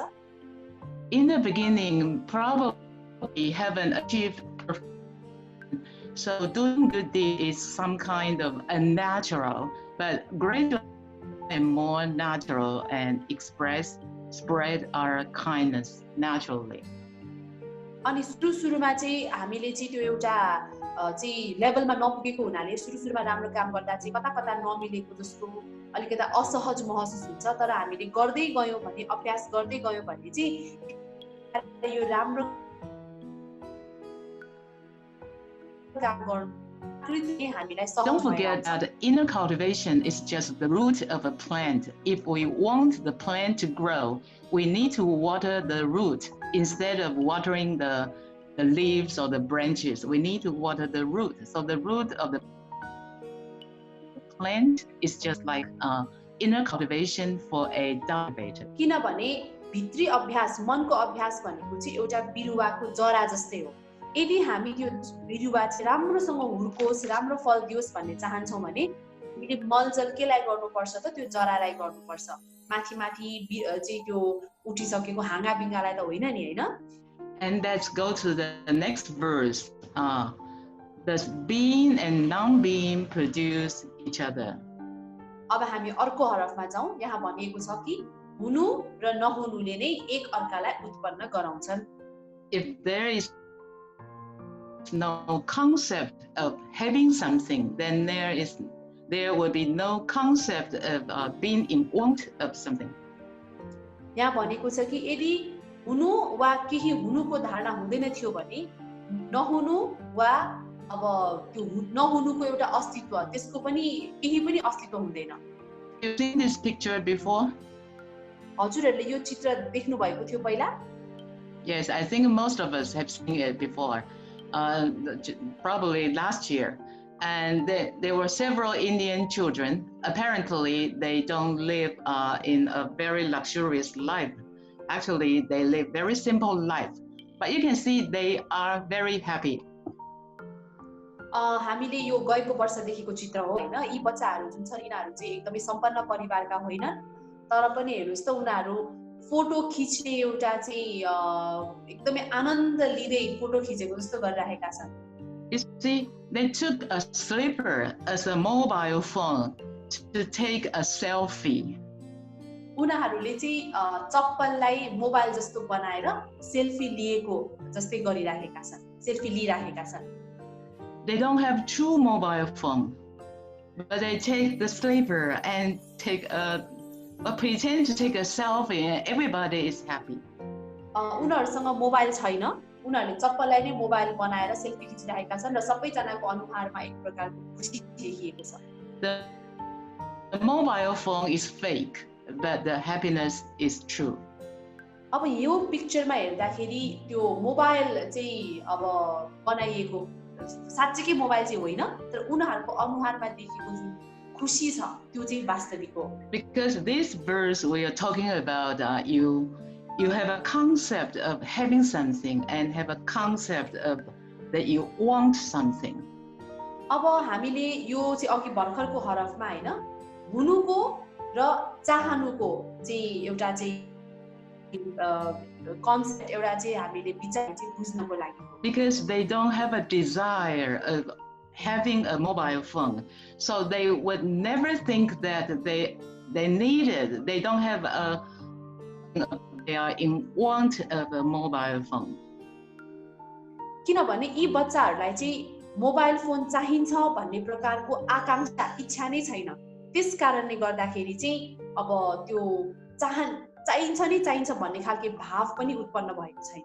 B: In the beginning, probably haven't achieved perfection. So doing good deed is some kind of unnatural, but gradually and more natural and spread our kindness naturally.
C: अनि सुरुमा चाहिँ हामीले चाहिँ त्यो एउटा चाहिँ लेभलमा नपुगेको हुनाले सुरुमा राम्रो काम गर्दा चाहिँ कता नमिलेको जस्तो अलिकता असहज महसुस हुन्छ तर हामीले गर्दै गयौं भने अभ्यास गर्दै गयौं भने चाहिँ यो राम्रो काम गर्नु
B: Don't forget that inner cultivation is just the root of a plant. If we want the plant to grow, we need to water the root instead of watering the leaves or the branches. We need to water the root. So the root of the plant is just like inner cultivation for a cultivator.
C: किनभने भित्री अभ्यास मनको अभ्यास भनेको चाहिँ एउटा बिरुवाको जरा जस्तै हो. यदि हामी त्यो बिरुवा चाहिँ राम्रोसँग हुर्कोस् राम्रो फल दियोस् भन्ने चाहन्छौं भने हामीले मलजल केलाई गर्नुपर्छ त त्यो जरालाई गर्नुपर्छ. माथि चाहिँ त्यो उठिसकेको हाँगा बिङ्गालाई त होइन नि हैन.
B: And let's go to the next verse. Does being and non-being produce each other?
C: अब हामी अर्को हरफमा जाउँ. यहाँ भनिएको छ कि हुनु र नहुनुले नै एक अर्कालाई उत्पन्न गराउँछन्.
B: If there is no concept of having something, then there will be no concept of being in want of something.
C: यहाँ भनेको छ कि यदि हुनु वा केही हुनुको धारणा हुँदैन थियो भने नहुनु वा अब त्यो नहुनुको एउटा अस्तित्व त्यसको पनि केही पनि अस्तित्व हुँदैन.
B: You've seen this picture before?
C: हजुरहरूले यो चित्र देख्नु भएको थियो पहिला?
B: Yes, I think most of us have seen it before. Probably last year. And there were several Indian children. Apparently, they don't live in a very luxurious life. Actually, they live very simple life. But you can see they are very happy.
C: हामीले यो गएको वर्षदेखिको चित्र हो हैन. यी बच्चाहरू जुन छन् यिनीहरू चाहिँ एकदमै सम्पन्न परिवारका होइनन् तर पनि हेर्नुस् त उनीहरू फोटो खिच्ने एउटा चाहिँ एकदमै आनन्द लिँदै फोटो खिचेको जस्तो गरिरहेका छन्.
B: You see, they took a slipper as a mobile phone to take a selfie.
C: उनीहरूले चाहिँ चप्पललाई मोबाइल जस्तो बनाएर सेल्फी लिएको जस्तै गरिरहेका छन्. सेल्फी लिइरहेका छन्.
B: They don't have true mobile phone, but they take the slipper and take pretend to take a selfie and everybody is happy.
C: उनीहरुसँग मोबाइल छैन. उनीहरुले चप्पललाई नै मोबाइल बनाएर सेल्फी खिचिरहेका छन् र सबैजनाको अनुहारमा एक प्रकारको खुशी देखिएको छ.
B: The mobile phone is fake, but the happiness is true.
C: अब यो पिक्चरमा हेर्दाखेरि त्यो मोबाइल चाहिँ अब बनाइएको साच्चै मोबाइल चाहिँ होइन तर उनीहरूको अनुहारमा देखेको जुन खुसी छ त्यो चाहिँ वास्तविक हो.
B: Because this verse we are talking about, you have a concept of having something and have a concept of that you want something.
C: अब हामीले यो चाहिँ अघि भर्खरको हरफमा हैन हुनुको र चाहनुको चाहिँ एउटा चाहिँ concept एउटा चाहिँ हामीले विचार चाहिँ बुझ्नको लागि.
B: Because they don't have a desire of having a mobile phone, so they would never think that they need it. They don't have they are in want of a mobile phone.
C: किनभने यी बच्चाहरूलाई चाहिँ mobile phone चाहिन्छ भन्ने प्रकारको आकांक्षा इच्छा नै छैन. त्यस कारणले गर्दाखेरि चाहिँ अब त्यो चाहिन्छ नै चाहिन्छ भन्ने खालको भाव पनि उत्पन्न भएको छैन.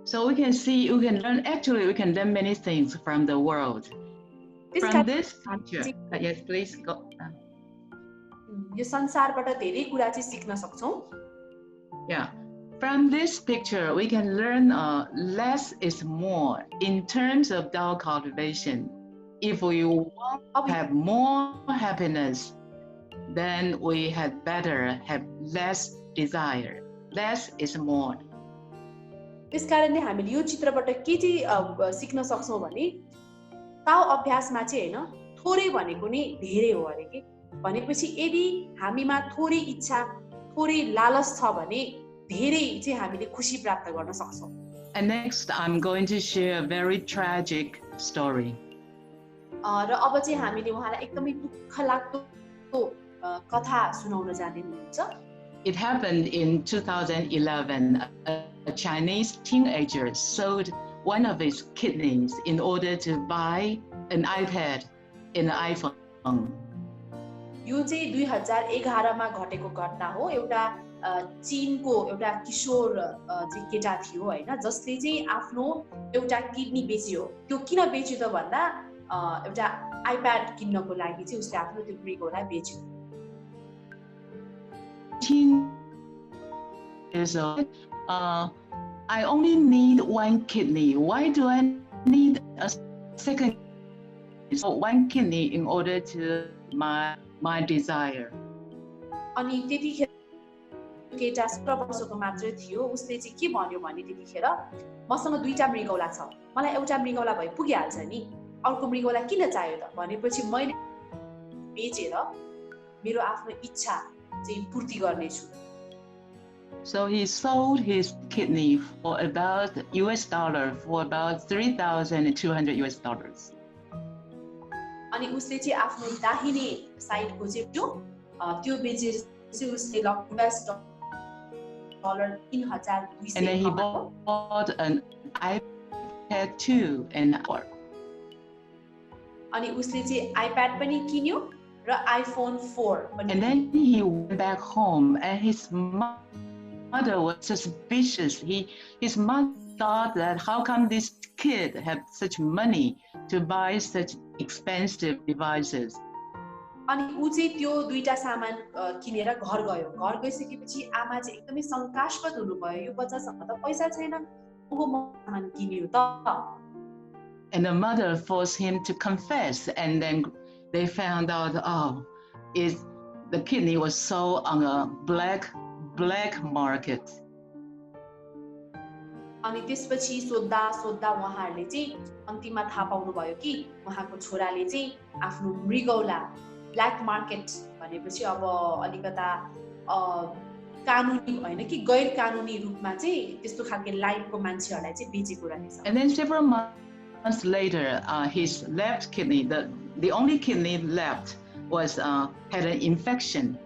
B: So we can learn many things from the world. From this picture. Yes, please go.
C: यो संसारबाट धेरै कुरा चाहिँ सिक्न सक्छौं.
B: Yeah. From this picture, we can learn less is more in terms of Tao cultivation. If we want to have more happiness, then we had better have less desire. Less is more.
C: त्यसकारणले हामीले यो चित्रबाट के चाहिँ सिक्न सक्छौं भने ताओ अभ्यासमा चाहिँ हैन थोरै भनेको नि धेरै हो अरे के भनेपछि यदि हामीमा थोरै इच्छा थोरै लालच छ भने धेरै चाहिँ हामीले खुशी प्राप्त गर्न सक्छौं.
B: And next I'm going to share a very tragic story.
C: र अब चाहिँ हामीले उहाँलाई एकदमै दुःख लाग्दो कथा सुनाउन जाँदै हुनुहुन्छ.
B: It happened in 2011. A Chinese teenager sold one of his kidneys in order to buy an iPad and an iPhone.
C: यो चाहिँ 2011 मा घटेको घटना हो. एउटा चीनको एउटा किशोर चाहिँ केटा थियो हैन जसले चाहिँ आफ्नो एउटा किडनी बेच्यो. त्यो किन बेच्यो त भन्दा एउटा आइप्याड किन्नको लागि चाहिँ उसले आफ्नो त्यो मृगलाई बेच्यो.
B: 18 years old. I only need one kidney. Why do I need a second? So one kidney in order to my desire.
C: अनि त्यतिखेर केटा 17 वर्षको मात्रै थियो. उसले चाहिँ के भन्यो भने त्यतिखेर मसँग दुईटा मृगौला छ. मलाई एउटा मृगौला भए पुगिहाल्छ नि. अर्को मृगौला किन चाहियो त भनेपछि मैले बेचेर मेरो आफ्नो इच्छा चाहिँ पूर्ति गर्नेछु.
B: So he sold his kidney for about $3,200 US.
C: अनि उसले चाहिँ आफ्नो दाहिने साइडको चाहिँ त्यो बेचेर चाहिँ उसले $3,200
B: And then he bought an iPad 2 and
C: अनि उसले चाहिँ आइप्याड पनि किन्यो र iPhone 4 पनि.
B: And then he went back home and his mother was suspicious. His mother thought that how come this kid had such money to buy such expensive devices.
C: अनि उ चाहिँ त्यो दुईटा सामान किनेर घर गयो. घर गइसकेपछि आमा चाहिँ एकदमै शंकास्पद हुनुभयो. यो बच्चासँग त पैसा छैन महँगो सामान किन्यो त.
B: And the mother forced him to confess, and then they found out the kidney was sold on a black market.
C: अनि त्यसपछि सोध्दा उहाँहरूले चाहिँ अन्तिममा थाहा पाउनु भयो कि उहाँको छोराले चाहिँ आफ्नो मृगौला ब्ल्याक मार्केट भनेपछि अब अलिकता कानुनी हैन कि गैर कानुनी रूपमा चाहिँ त्यस्तो खालको लाइनको मान्छेहरुलाई चाहिँ बेचेको रहेछ.
B: And then several months later, his left kidney, the only kidney left, had an infection.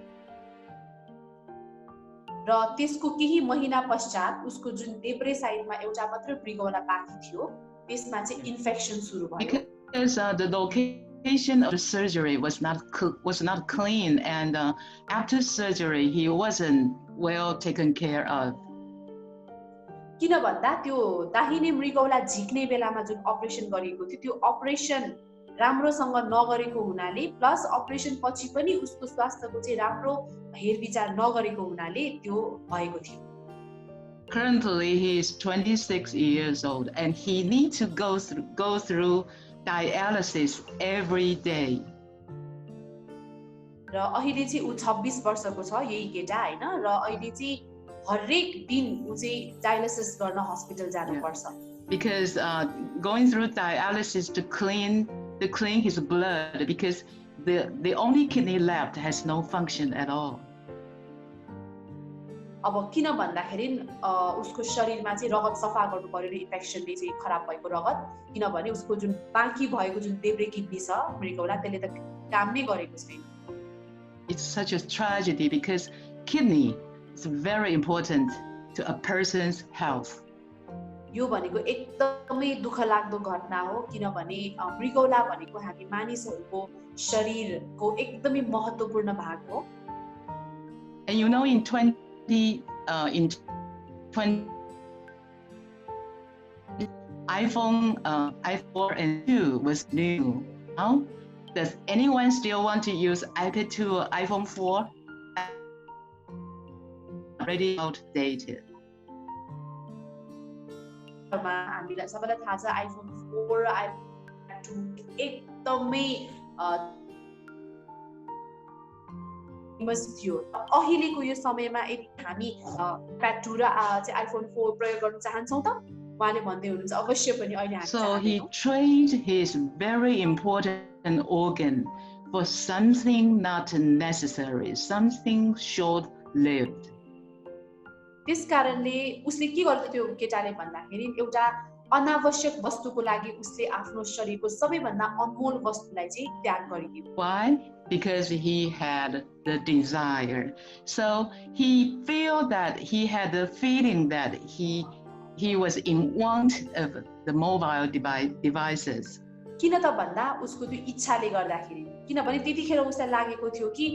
C: र त्यसको केही महिना पश्चात उसको जुन देब्रे साइडमा एउटा मात्र मृगौला बाँकी थियो त्यसमा चाहिँ इन्फेक्सन सुरु भयो.
B: Because the location of the surgery was not clean, and after surgery he wasn't well taken care of.
C: किन भन्दा त्यो दाहिने मृगौला झिक्ने बेलामा जुन अपरेसन गरिएको थियो त्यो अपरेसन राम्रोसँग नगरेको हुनाले प्लस अपरेसन पछि पनि उसको स्वास्थ्यको चाहिँ राम्रो हेरविचार नगरेको हुनाले त्यो भएको थियो.
B: Currently, he is 26 years old, and he needs to go through dialysis every day.
C: र अहिले चाहिँ उ 26 वर्षको छ यही केटा हैन र अहिले चाहिँ हरेक दिन उ चाहिँ डायलिसिस गर्न हस्पिटल जानुपर्छ
B: because going through dialysis to clean his blood because the only kidney left has no function at all.
C: अब किन भन्दाखेरि उसको शरीरमा चाहिँ रगत सफा गर्नु पर्यो र इन्फेक्सनले चाहिँ खराब भएको रगत किनभने उसको जुन बाँकी भएको जुन देब्रे किडनी छ मृगौला त्यसले त काम नै गरेको छैन.
B: It's such a tragedy because kidney is very important to a person's health.
C: यो भनेको एकदमै दुःखलाग्दो घटना हो किनभने मृगौला भनेको हामी मानिसहरूको शरीरको एकदमै महत्त्वपूर्ण भाग हो.
B: And you know, in 20 iPhone 4 and 2 was new. Now, does anyone still want to use iPad 2 or iPhone 4? Already outdated.
C: हामीलाई सबैलाई थाहा छ आइफोन 4 र आइफोन 2 एकदमै थियो. अहिलेको यो समयमा यदि हामी आइप्याड 2 र चाहिँ आइफोन 4 प्रयोग गर्न चाहन्छौँ त उहाँले भन्दै हुनुहुन्छ अवश्य पनि अहिले हामी
B: So he traded his very important organ for something not necessary, something short-lived.
C: त्यस कारणले उसले के गर्दै थियो केटाले भन्दाखेरि एउटा अनावश्यक वस्तुको लागि उसले आफ्नो शरीरको सबैभन्दा अनमोल वस्तुलाई चाहिँ त्याग गरिदियो.
B: Why? Because he had the desire. So he felt that he had the feeling that he was in want of the mobile devices.
C: किन त भन्दा उसको त्यो इच्छाले गर्दाखेरि किनभने त्यतिखेर उसलाई लागेको थियो कि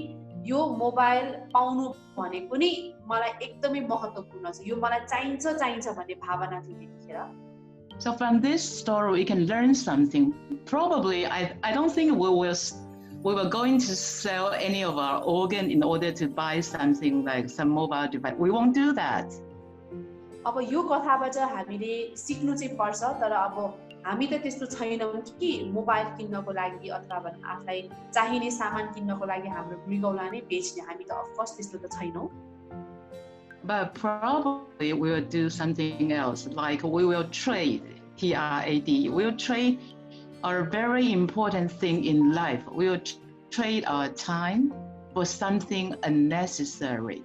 C: यो मोबाइल पाउनु भनेको नि मलाई एकदमै महत्त्वपूर्ण छ यो मलाई चाहिन्छ भन्ने भावना थियो त्यतिखेर.
B: So from this story we can learn something. Probably I don't think we were going to sell any of our organ in order to buy something like some mobile device. We won't do that.
C: अब यो कथाबाट हामीले सिक्नु चाहिँ पर्छ तर अब हामी त त्यस्तो छैनौं कि मोबाइल किन्नको लागि अथवा आफूलाई चाहिने सामान किन्नको लागि हाम्रो मृगौला नै बेच्ने हामी त अफ कोर्स त्यस्तो त छैनौं.
B: But probably we will do something else, like we will trade, TRAD. We will trade a very important thing in life. We will trade our time for something unnecessary.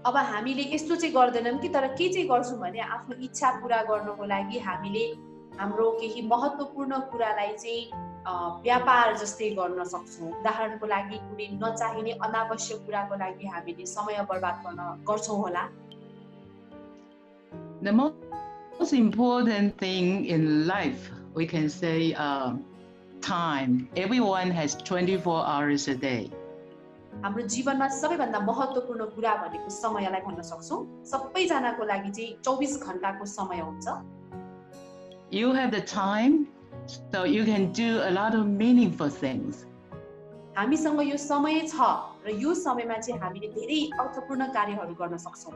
C: अब हामीले यस्तो चाहिँ गर्दैनौं कि तर के चाहिँ गर्छौं भने आफ्नो इच्छा पूरा गर्नको लागि हामीले हाम्रो केही महत्त्वपूर्ण कुरालाई चाहिँ व्यापार जस्तै गर्न सक्छौं. उदाहरणको लागि कुनै नचाहिने अनावश्यक कुराको लागि हामीले समय बर्बाद गर्छौं होला.
B: The most important thing in life, we can say time. Everyone has 24 hours a day.
C: हाम्रो जीवनमा सबैभन्दा महत्त्वपूर्ण कुरा भनेको समयलाई भन्न सक्छौं. सबैजनाको लागि चाहिँ 24 घण्टाको समय हुन्छ.
B: You have the time, so you can do a lot of meaningful things.
C: हामीसँग यो समय छ र यो समयमा चाहिँ हामीले धेरै अर्थपूर्ण कार्यहरू गर्न सक्छौं.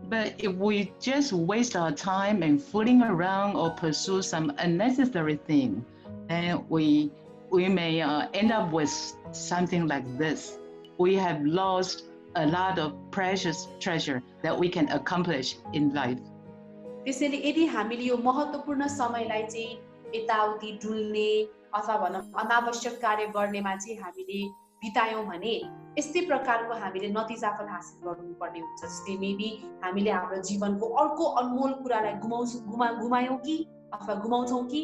B: But if we just waste our time and fooling around or pursue some unnecessary thing, then we may end up with something like this. We have lost a lot of precious treasure that we can accomplish in life.
C: त्यसैले यदि हामीले यो महत्त्वपूर्ण समयलाई चाहिँ यताउति डुल्ने अथवा भनौं अनावश्यक कार्य गर्नेमा चाहिँ हामीले बितायौं भने यस्तै प्रकारको हामीले नतिजाफल हासिल गर्नुपर्ने हुन्छ. जस्तै मेबी हामीले हाम्रो जीवनको अर्को अनमोल कुरालाई गुमायौं कि अथवा गुमाउँछौं कि.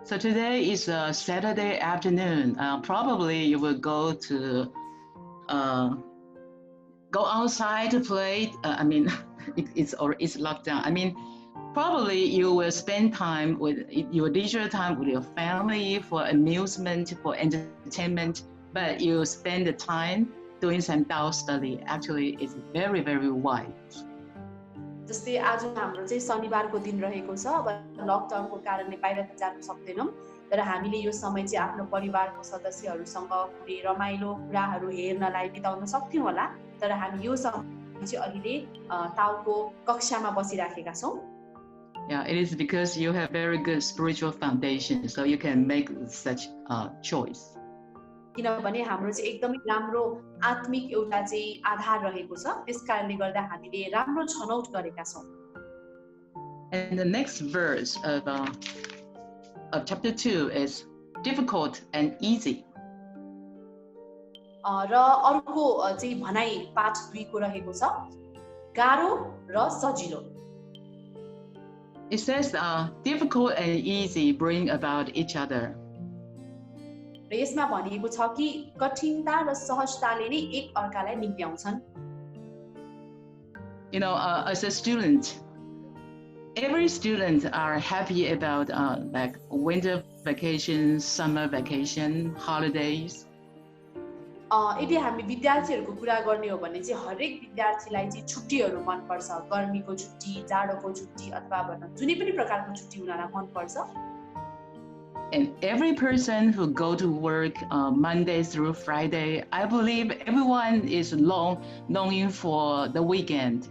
B: So today is a Saturday afternoon. Probably you will go outside to play. It's locked down. I mean, probably you will spend time with your leisure time with your family for amusement, for entertainment. But you spend the time doing some Tao study. Actually, it's very, very wise.
C: जस्तै आज हाम्रो चाहिँ शनिबारको दिन रहेको छ. अब लकडाउनको कारणले बाहिर जान सक्दैनौं तर हामीले यो समय चाहिँ आफ्नो परिवारको सदस्यहरूसँग कुनै रमाइलो कुराहरू हेर्नलाई बिताउन सक्थ्यौँ होला तर हामी यो समय चाहिँ अहिले टाउको कक्षामा बसिराखेका छौँ
B: Yeah, it is because you have very good spiritual foundation, so you can make such choice.
C: किनभने हाम्रो चाहिँ एकदमै राम्रो आत्मिक एउटा चाहिँ आधार रहेको छ त्यसकारणले गर्दा हामीले राम्रो छनौट गरेका छौँ
B: And the next verse of chapter 2 is difficult and easy.
C: र अर्को चाहिँ भनाइ पाठ 2 को रहेको छ गाह्रो र सजिलो
B: It says difficult and easy bring about each other.
C: र यसमा भनिएको छ कि कठिनता र सहजताले नै एक अर्कालाई निम्त्याउँछन्
B: You know, as a student, every student are happy about like winter vacation, summer vacation, holidays.
C: यदि हामी विद्यार्थीहरूको कुरा गर्ने हो भने चाहिँ हरेक विद्यार्थीलाई चाहिँ छुट्टीहरू मनपर्छ गर्मीको छुट्टी जाडोको छुट्टी अथवा भनौँ जुनै पनि प्रकारको छुट्टी उनीहरूलाई मनपर्छ
B: And every person who go to work Monday through Friday, I believe everyone is longing for the weekend.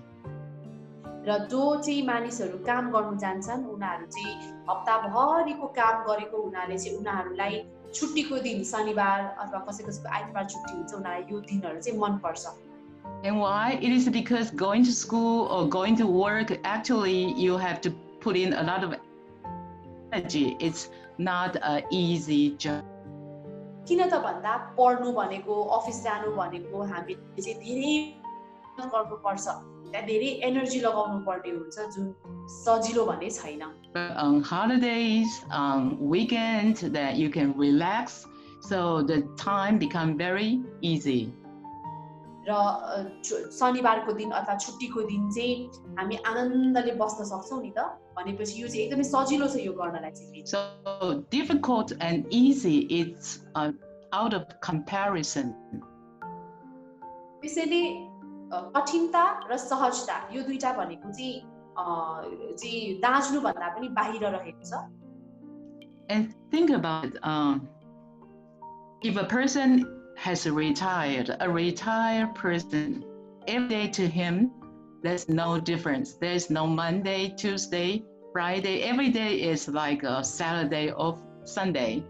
C: र जो चाहिँ मानिसहरू काम गर्नु जान्छन् उनीहरू चाहिँ हप्ताभरिको काम गरेको हुनाले चाहिँ उनीहरूलाई छुट्टीको दिन शनिबार अथवा कसै कसैको आइतबार छुट्टी हुन्छ उनीहरूलाई यो दिनहरू चाहिँ मन पर्छ
B: And why? It is because going to school or going to work, actually you have to put in a lot of energy. It's not an easy job.
C: किन त भन्दा पढ्नु भनेको अफिस जानु भनेको हामीले चाहिँ धेरै गर्नुपर्छ त्यहाँ धेरै एनर्जी लगाउनु पर्ने हुन्छ जुन सजिलो भन्ने छैन
B: On holidays, on weekend, that you can relax, so the time become very easy.
C: र शनिबारको दिन अथवा छुट्टीको दिन चाहिँ हामी आनन्दले बस्न सक्छौँ नि त भनेपछि यो चाहिँ एकदमै सजिलो छ यो गर्नलाई चाहिँ
B: So difficult and easy, it's out of comparison.
C: त्यसैले कठिनता र सहजता यो दुईटा भनेको चाहिँ दाँज्नु भन्दा पनि बाहिर रहेको छ
B: And think about it, if a person has a retired person, every day to him, there's no difference. There's no Monday, Tuesday, Friday. Every day is like a Saturday or Sunday.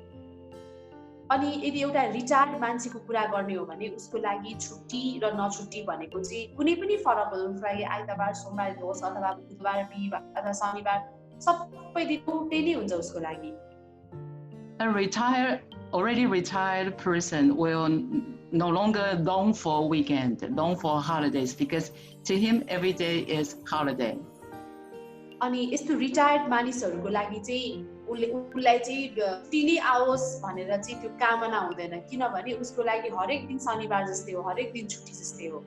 C: अनि यदि एउटा retired मान्छेको कुरा गर्ने हो भने उसको लागि छुट्टी र नछुट्टी भनेको चाहिँ कुनै पनि फरक हुँदैन उसको लागि आइतबार सोमबार होस् अथवा बुधबार बिहीबार अथवा शनिबार सबै दिन एउटै नै हुन्छ उसको लागि
B: A already retired person will no longer long for weekend, long for holidays, because to him every day is holiday.
C: अनि यस्तो रिटायर्ड मानिसहरूको लागि चाहिँ उसलाई चाहिँ छुट्टी नै आओस् भनेर चाहिँ त्यो कामना हुँदैन किनभने उसको लागि हरेक दिन शनिबार जस्तै हो हरेक दिन छुट्टी जस्तै हो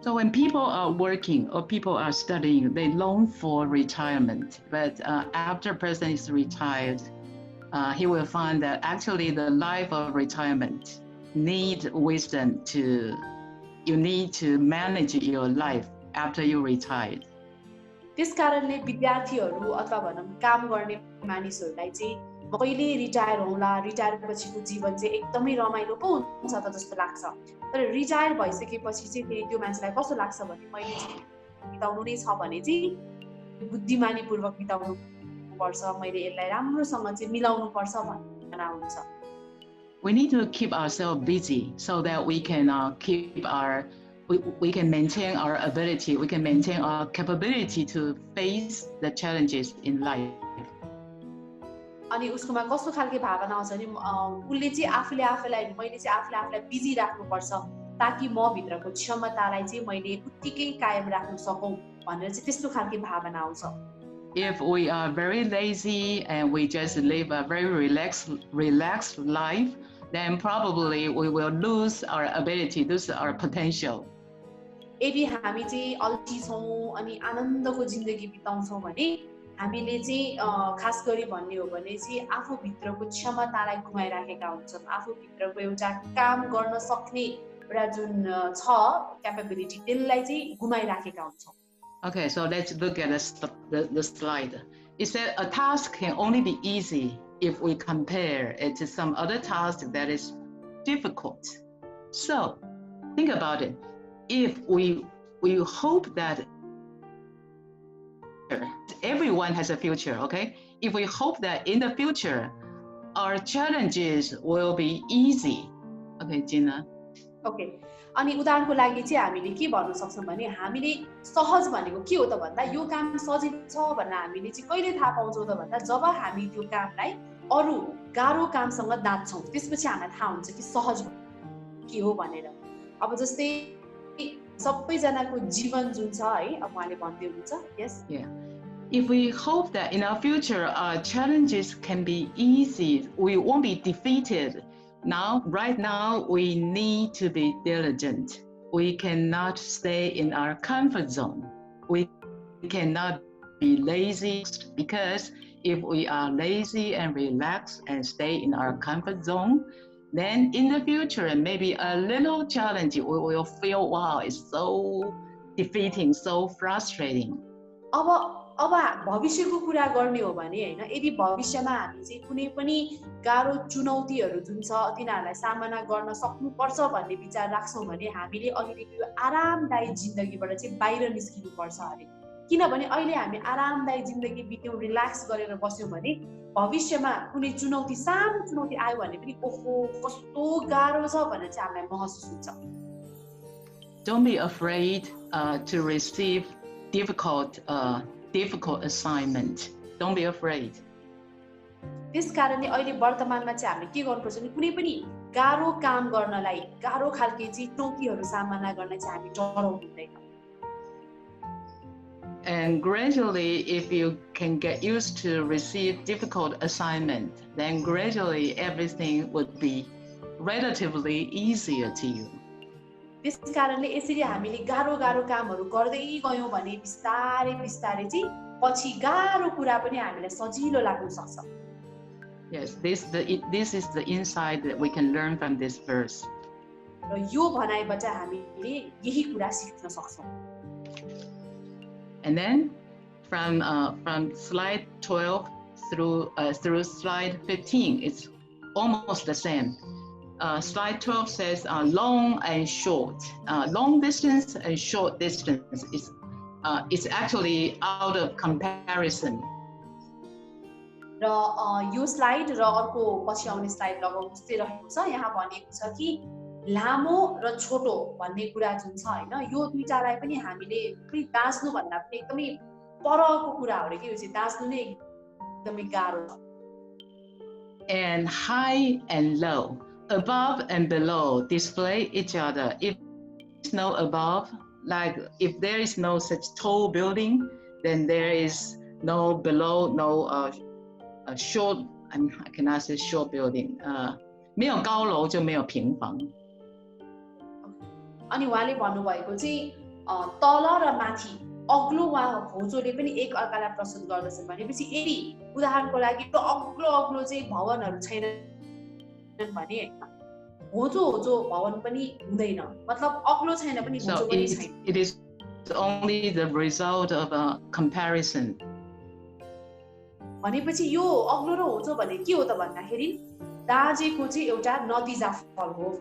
B: So when people are working or people are studying, they long for retirement. But after a person is retired, he will find that actually the life of retirement need wisdom you need to manage your life after you retired.
C: त्यसकारणले विद्यार्थीहरू अथवा भनौँ काम गर्ने मानिसहरूलाई चाहिँ म कहिले रिटायर होला रिटायर पछिको जीवन चाहिँ एकदमै रमाइलो पो हुन्छ त जस्तो लाग्छ तर रिटायर भइसकेपछि चाहिँ फेरि त्यो मान्छेलाई कस्तो लाग्छ भने मैले चाहिँ बिताउनु नै छ भने चाहिँ बुद्धिमानीपूर्वक बिताउनु पर्छ मैले यसलाई राम्रोसँग चाहिँ मिलाउनु पर्छ भन्ने हुन्छ
B: We need to keep ourselves busy so that we can we can maintain our ability, we can maintain our capability to face the challenges in life.
C: अनि उसकोमा कस्तो खालको भावना आउँछ नि उले चाहिँ आफूले आफैलाई मैले चाहिँ आफूलाई बिजी राख्नु पर्छ ताकि म भित्रको क्षमतालाई चाहिँ मैले उत्तिकै कायम राख्न सकौं भनेर चाहिँ त्यस्तो खालको भावना आउँछ
B: If we are very lazy and we just live a very relaxed life, then probably we will lose our ability, lose our potential.
C: यदि हामी चाहिँ अल्छी छौं अनि आनन्दको जिन्दगी बिताउँछौं भने हामीले चाहिँ खास गरी भन्ने हो भने चाहिँ आफू भित्रको क्षमतालाई गुमाइराखेका हुन्छौं आफू भित्रको एउटा काम गर्न सक्ने एउटा जुन छ क्यापेबिलिटी त्यसलाई चाहिँ गुमाइराखेका हुन्छौं
B: Okay, so let's look at the slide. It said a task can only be easy if we compare it to some other task that is difficult. So think about it. If we hope that everyone has a future, okay? If we hope that in the future, our challenges will be easy. Okay, Gina.
C: Okay अनि उदाहरणको लागि चाहिँ हामीले के भन्न सक्छौँ भने हामीले सहज भनेको के हो त भन्दा यो काम सजिलो छ भनेर हामीले चाहिँ कहिले थाहा पाउँछौँ त भन्दा जब हामी त्यो कामलाई अरू गाह्रो कामसँग दाँच्छौँ त्यसपछि हामीलाई थाहा हुन्छ कि सहज के हो भनेर अब जस्तै सबैजनाको जीवन जुन छ है अब उहाँले भन्दै हुनुहुन्छ यस
B: If we hope that in our future our challenges can be easy, we won't be defeated. Right now, we need to be diligent. We cannot stay in our comfort zone. We cannot be lazy, because if we are lazy and relaxed and stay in our comfort zone, then in the future, maybe a little challenge, we will feel, wow, it's so defeating, so frustrating.
C: अब भविष्यको कुरा गर्ने हो भने हैन यदि भविष्यमा हामी चाहिँ कुनै पनि गाह्रो चुनौतीहरू जुन छ तिनीहरूलाई सामना गर्न सक्नुपर्छ भन्ने विचार राख्छौं भने हामीले अहिले यो आरामदायी जिन्दगीबाट चाहिँ बाहिर निस्किनु पर्छ अरे किनभने अहिले हामी आरामदायी जिन्दगी बित्यौं रिल्याक्स गरेर बस्यौं भने भविष्यमा कुनै चुनौती सानो चुनौती आयो भने पनि ओहो कस्तो गाह्रो छ भनेर चाहिँ हामीलाई महसुस हुन्छ.
B: Don't be afraid to receive difficult assignment. Don't be afraid.
C: त्यसकारणले अहिले वर्तमानमा चाहिँ हामीले के गर्नुपर्छ भने कुनै पनि गाह्रो काम गर्नलाई गाह्रो खालके चाहिँ चुनौतीहरू सामना गर्न चाहिँ हामी डराउनु हुँदैन.
B: And gradually, if you can get used to receive difficult assignment, then gradually everything would be relatively easier to you.
C: त्यसकारणले यसरी हामीले गाह्रो गाह्रो कामहरू गर्दै गयौं भने बिस्तारै बिस्तारै चाहिँ पछि गाह्रो कुरा पनि हामीलाई सजिलो लाग्न सक्छ.
B: Yes, this is the insight that we can learn from this verse.
C: र यो भनाइबाट हामीले यही कुरा सिक्न सक्छौं.
B: And then from slide 12 through slide 15, it's almost the same. Slide 12 says long and short. Long distance and short distance is actually out of comparison.
C: र यो slide र अर्को पछि आउने स्लाइड लगाउनु जस्तै रहेको छ. यहाँ भनिएको छ कि लामो र छोटो भन्ने कुरा जुन छ हैन यो दुईटालाई पनि हामीले फेरि दाँच्नु भन्दा पनि एकदमै परको कुरा हो रे के यो चाहिँ दाँच्नु नै एकदमै गाह्रो छ.
B: And high and low, above and below display each other. If there is no above, like if there is no such tall building, then there is no below, no short, I cannot say short building. 没有高楼就没有平房.
C: अनि उहाँले भन्नुभएको चाहिँ तल र माथि अग्लो वा होचोले पनि एक अर्कालाई प्रस्तुत गर्दछन् भनेपछि यदि उदाहरणको लागि त्यो अग्लो अग्लो चाहिँ भवनहरू छैनन् भने होचो होचो भवन पनि हुँदैन. मतलब अग्लो छैन पनि होचो पनि छैन.
B: It is only the result of a comparison.
C: भनेपछि यो अग्लो र होचो भने के हो त भन्दाखेरि दाजेको चाहिँ एउटा नतिजा फल हो.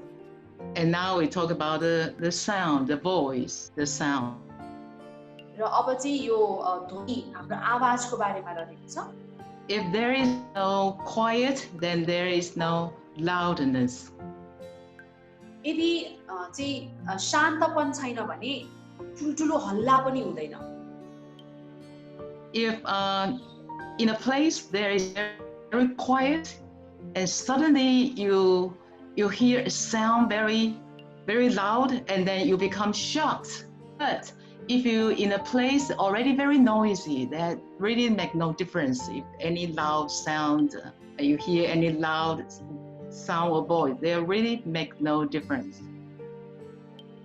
B: And now we talk about the sound, the voice, the sound.
C: र अब चाहिँ यो ध्वनि हाम्रो आवाजको बारेमा रहेको छ.
B: If there is no quiet, then there is no loudness.
C: यदि चाहिँ शान्तपन छैन भने ठुलठुलो हल्ला पनि हुँदैन.
B: If in a place there is very quiet and suddenly you hear a sound very, very loud and then you become shocked. But if you in a place already very noisy, that really make no difference. If any loud sound, you hear any loud sound or voice, they really make no difference.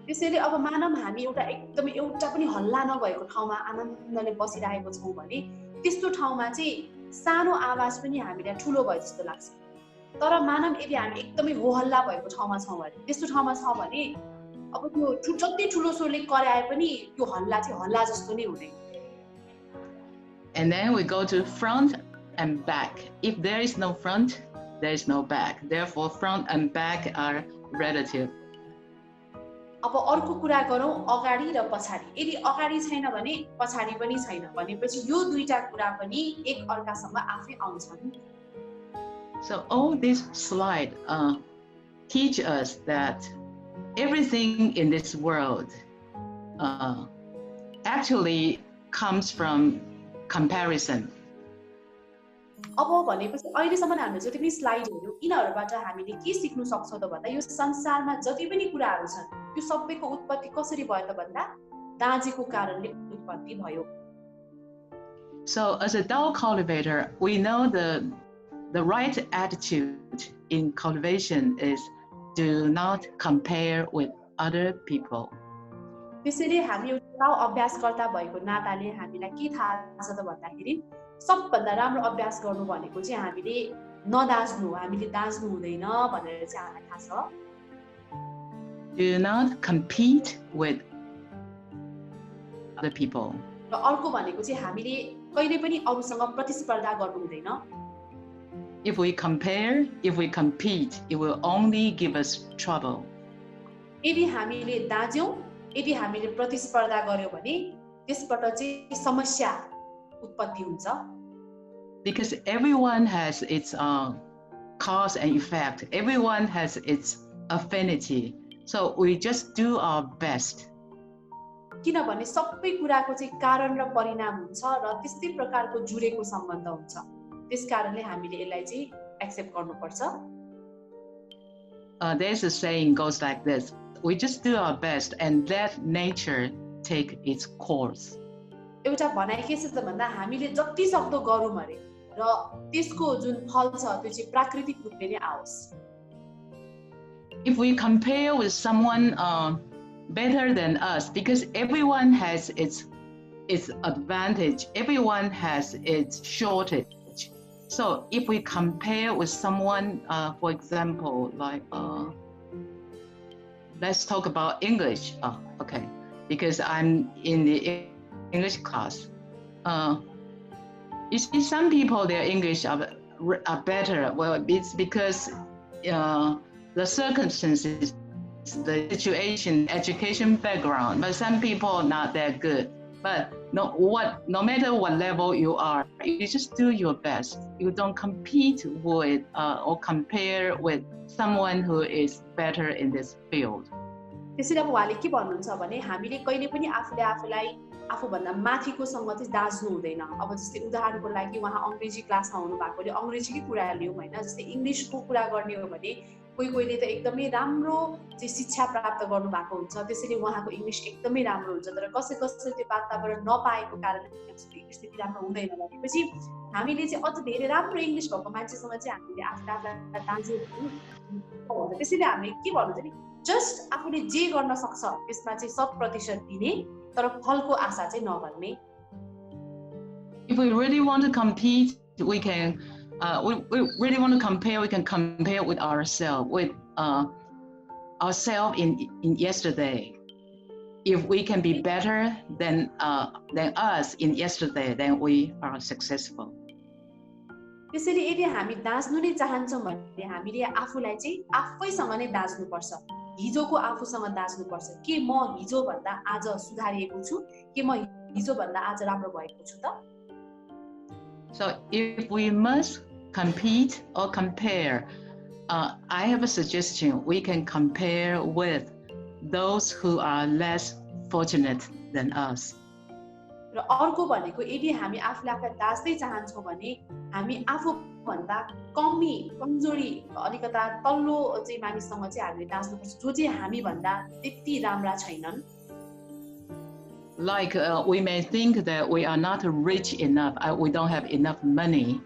C: त्यसैले अब मानव हामी एउटा पनि हल्ला नभएको ठाउँमा आनन्दले बसिरहेको छौं भने त्यस्तो ठाउँमा चाहिँ सानो आवाज पनि हामीलाई ठुलो भए जस्तो लाग्छ. तर मानव यदि हामी एकदमै हो हल्ला भएको ठाउँमा छौं भने त्यस्तो ठाउँमा छ भने अब त्यो जति ठुलो स्वरले कराए पनि त्यो हल्ला चाहिँ हल्ला जस्तो नै हुँदैन.
B: And then we go to front and back. If there is no front, there is no back. Therefore, front and back are relative.
C: अब अर्को कुरा गरौँ अगाडि र पछाडि यदि अगाडि छैन भने पछाडि पनि छैन भनेपछि यो दुईटा कुरा पनि एक अर्कासँग आफै आउँछन्
B: So all this slide teach us that everything in this world actually comes from comparison.
C: अब भनेपछि अहिलेसम्म हामीले जति पनि स्लाइडहरू यिनीहरूबाट हामीले के सिक्न सक्छौं त भन्दा यो संसारमा जति पनि कुराहरू छन् त्यो सबैको उत्पत्ति कसरी भयो त भन्दा दाँजेको कारणले उत्पत्ति भयो.
B: So as a Dao cultivator, we know the right attitude in cultivation is do not compare with other people.
C: त्यसैले हामी एउटा दाउ अभ्यासकर्ता भएको नाताले हामीलाई के थाहा छ त भन्दाखेरि सबभन्दा राम्रो अभ्यास गर्नु भनेको चाहिँ हामीले नदाज्नु हामीले दाज्नु हुँदैन भनेर चाहिँ हामीलाई थाहा छ.
B: Do not compete with other people.
C: र अर्को भनेको चाहिँ हामीले कहिले पनि अरूसँग प्रतिस्पर्धा गर्नु हुँदैन.
B: If we compare, if we compete, it will only give us trouble.
C: यदि हामीले दाज्यौं यदि हामीले प्रतिस्पर्धा गर्यौं भने त्यसबाट चाहिँ समस्या उत्पत्ति हुन्छ.
B: Because everyone has its cause and effect. Everyone has its affinity. So we just do our best.
C: किनभने सबै कुराको चाहिँ कारण र परिणाम हुन्छ र त्यस्तै प्रकारको जुडेको सम्बन्ध हुन्छ. त्यसकारणले हामीले यसलाई चाहिँ एक्सेप्ट गर्नुपर्छ.
B: There's a saying goes like this. We just do our best and let nature take its course.
C: एउटा भनाइ के छ त भन्दा हामीले जति सक्दो गरौँ अरे र त्यसको जुन फल छ त्यो चाहिँ प्राकृतिक रूपले नै आओस्.
B: If we compare with someone better than us, because everyone has its advantage, everyone has its shortage. So if we compare with someone, for example, like let's talk about English. Okay, because I'm in the English class. You see, some people their English are better. Well, it's because the circumstances, the situation, education background. But some people are not that good. But no matter what level you are, you just do your best. You don't compete with or compare with someone who is better in this field.
C: त्यसैले अब उहाँले के भन्नुहुन्छ भने हामीले कहिले पनि आफूले आफूलाई आफूभन्दा माथिकोसँग चाहिँ दाज्नु हुँदैन. अब जस्तै उदाहरणको लागि उहाँ अंग्रेजी क्लासमा हुनु भएकोले अंग्रेजीकै कुरा लियौं हैन. जस्तै इंग्लिशको कुरा गर्ने हो भने कोहीले त एकदमै राम्रो चाहिँ शिक्षा प्राप्त गर्नु भएको हुन्छ. त्यसैले उहाँको इंग्लिश एकदमै राम्रो हुन्छ. तर कसै त्यो वातावरण नपाएको कारणले इंग्लिश त्यति राम्रो हुँदैन भनेपछि हामीले चाहिँ अझ धेरै राम्रो इंग्लिश भएको मान्छेसँग चाहिँ हामीले आफूलाई दाज्यो भने त्यसैले हामीले के भन्नुहुन्छ नि जस्ट आफूले जे गर्न सक्छ त्यसमा चाहिँ 100% दिने तर फलको आशा चाहिँ नगर्ने.
B: If we really want to compete, we can we really want to compare, we can compare with ourselves, with ourselves in yesterday. If we can be better than us in yesterday, then we are successful.
C: त्यसैले यदि हामी दाज्नु नै चाहन्छौं भने हामीले आफूलाई चाहिँ आफैसँग नै दाज्नु पर्छ. हिजोको आफूसँग दाज्नु पर्छ. के म हिजो भन्दा आज सुधारिएको छु के म हिजो भन्दा आज राम्रो भएको छु त.
B: So if we must compete or compare, I have a suggestion. We can compare with those who are less fortunate than us.
C: र अर्को भनेको यदि हामी आफूलाई आफूलाई दाज्दै चाहन्छौं भने हामी आफू भन्दा कमजोरी अलिकता तल्लो चाहिँ मानिससँग चाहिँ हामीले दाज्नुपर्छ जो चाहिँ हामी भन्दा त्यति राम्रा छैनन्.
B: Like we may think that we are not rich enough, we don't have enough money,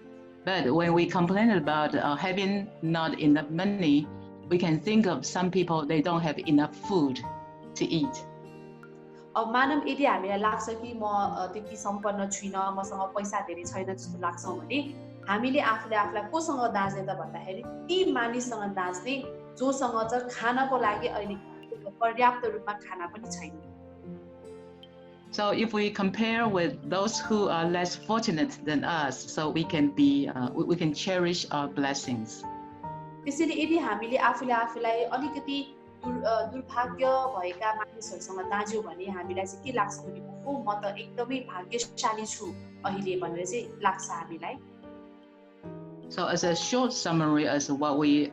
B: but when we complain about having not enough money, we can think of some people, they don't have enough food to eat.
C: अब मानव यदि हामीलाई लाग्छ कि म त्यति सम्पन्न छैन मसँग पैसा धेरै छैन जस्तो लाग्छ भने हामीले आफूले आफूलाई कोसँग दाज्ने त भन्दाखेरि ती मानिससँग दाज्ने जोसँग चाहिँ खानको लागि अहिले पर्याप्त रूपमा खाना पनि छैन.
B: So if we compare with those who are less fortunate than us, so we can be, we can cherish our blessings.
C: त्यसैले यदि हामीले आफूले आफूलाई अलिकति दुर्भाग्य भएका मानिसहरूसँग दाज्यौँ भने हामीलाई चाहिँ के लाग्छ भने ओ म त एकदमै भाग्यशाली छु अहिले भनेर चाहिँ लाग्छ हामीलाई.
B: So as a short summary as what we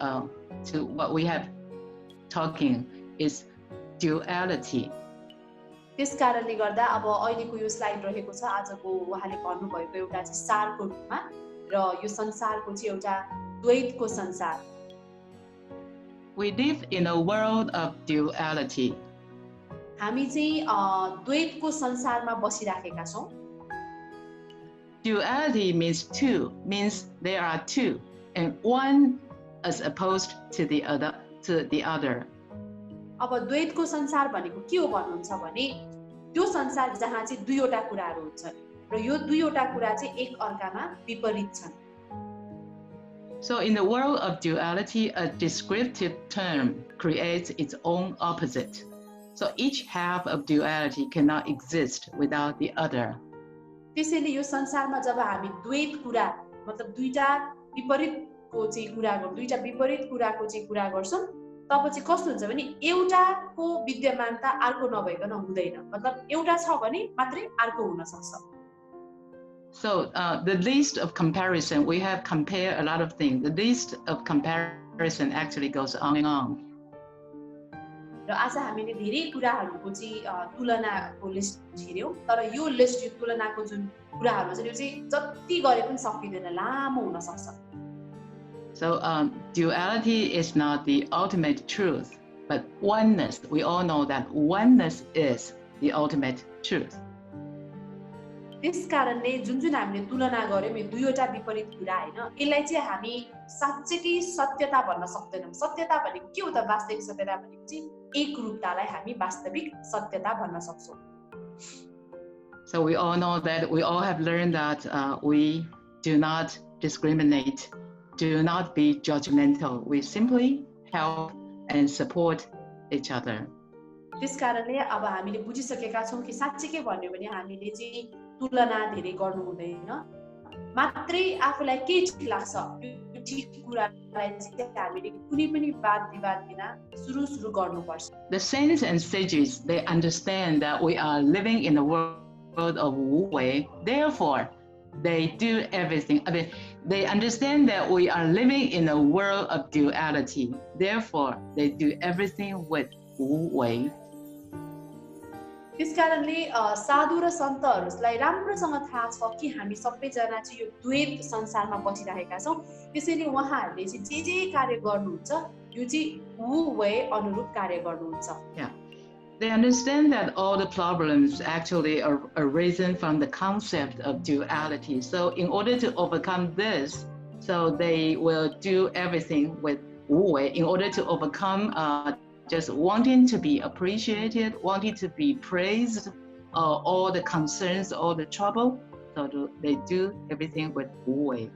B: have talking is duality.
C: त्यस कारणले गर्दा अब अहिलेको यो स्लाइड रहेको छ आजको उहाँले भन्नुभएको एउटा चाहिँ सारको रूपमा र यो संसारको चाहिँ एउटा द्वैतको संसार.
B: We live in a world of duality.
C: हामी चाहिँ द्वैतको संसारमा बसिराखेका छौँ.
B: Duality means two, means there are two, and one as opposed to the other.
C: अब द्वैतको संसार भनेको के हो भन्नुहुन्छ भने त्यो संसार जहाँ चाहिँ दुईवटा कुराहरू हुन्छन् र यो दुईवटा कुरा चाहिँ एक अर्कामा विपरीत छन्.
B: So in the world of duality, a descriptive term creates its own opposite. So each half of duality cannot exist without the other.
C: त्यसैले यो संसारमा जब हामी द्वैत कुरा मतलब दुईटा विपरीतको चाहिँ कुराको चाहिँ कुरा गर्छौं तब चाहिँ कस्तो हुन्छ भने एउटाको विद्यमानता अर्को नभइकन हुँदैन. मतलब एउटा छ भने मात्रै अर्को हुन सक्छ.
B: So the list of comparison, we have compared a lot of things. The list of comparison actually goes on and on.
C: र आज हामीले धेरै कुराहरूको चाहिँ तुलनाको लिस्ट हेर्यौं तर यो लिस्ट यो तुलनाको जुन कुराहरू छ त्यो चाहिँ जति गरे पनि सकिदैन लामो हुन सक्छ.
B: So duality is not the ultimate truth, but oneness. We all know that oneness is the ultimate truth.
C: त्यस कारणले जुन हामीले तुलना गर्यौं यो दुईवटा विपरीत कुरा हैन यसलाई चाहिँ हामी साच्चै सत्यता भन्न सक्दैनौं. सत्यता भनेको के हो त? वास्तविक सत्यता भनेको चाहिँ एक रूपतालाई हामी वास्तविक सत्यता भन्न सक्छौं.
B: So we all know that we all have learned that we do not discriminate, do not be judgmental. We simply help and support each other.
C: त्यस कारणले अब हामीले बुझिसकेका छौं कि साच्चै के भन्यो भने हामीले चाहिँ तुलना धेरै गर्नु हुँदैन. मात्रै आफूलाई के ठीक लाग्छ त्यो ठीक कुरालाई चाहिँ हामीले कुनै पनि वाद विवाद बिना सुरु गर्नुपर्छ.
B: The saints and sages, they understand that we are living in a world of Wu Wei. Therefore, they do everything. I mean, they understand that we are living in a world of duality. Therefore, they do everything with Wu Wei.
C: त्यस कारणले साधु र सन्तहरूलाई राम्रोसँग थाहा छ कि हामी सबैजना चाहिँ यो द्वैत संसारमा बसिरहेका छौं. त्यसैले उहाँहरूले चाहिँ जे कार्य गर्नुहुन्छ यो चाहिँ वु वे अनुरूप कार्य गर्नुहुन्छ.
B: Yeah. They understand that all the problems actually are arisen from the concept of duality. So in order to overcome this, so they will do everything with Wu Wei in order to overcome just wanting to be appreciated, wanting to be praised, all the concerns, all the trouble. So they do everything with Wu Wei.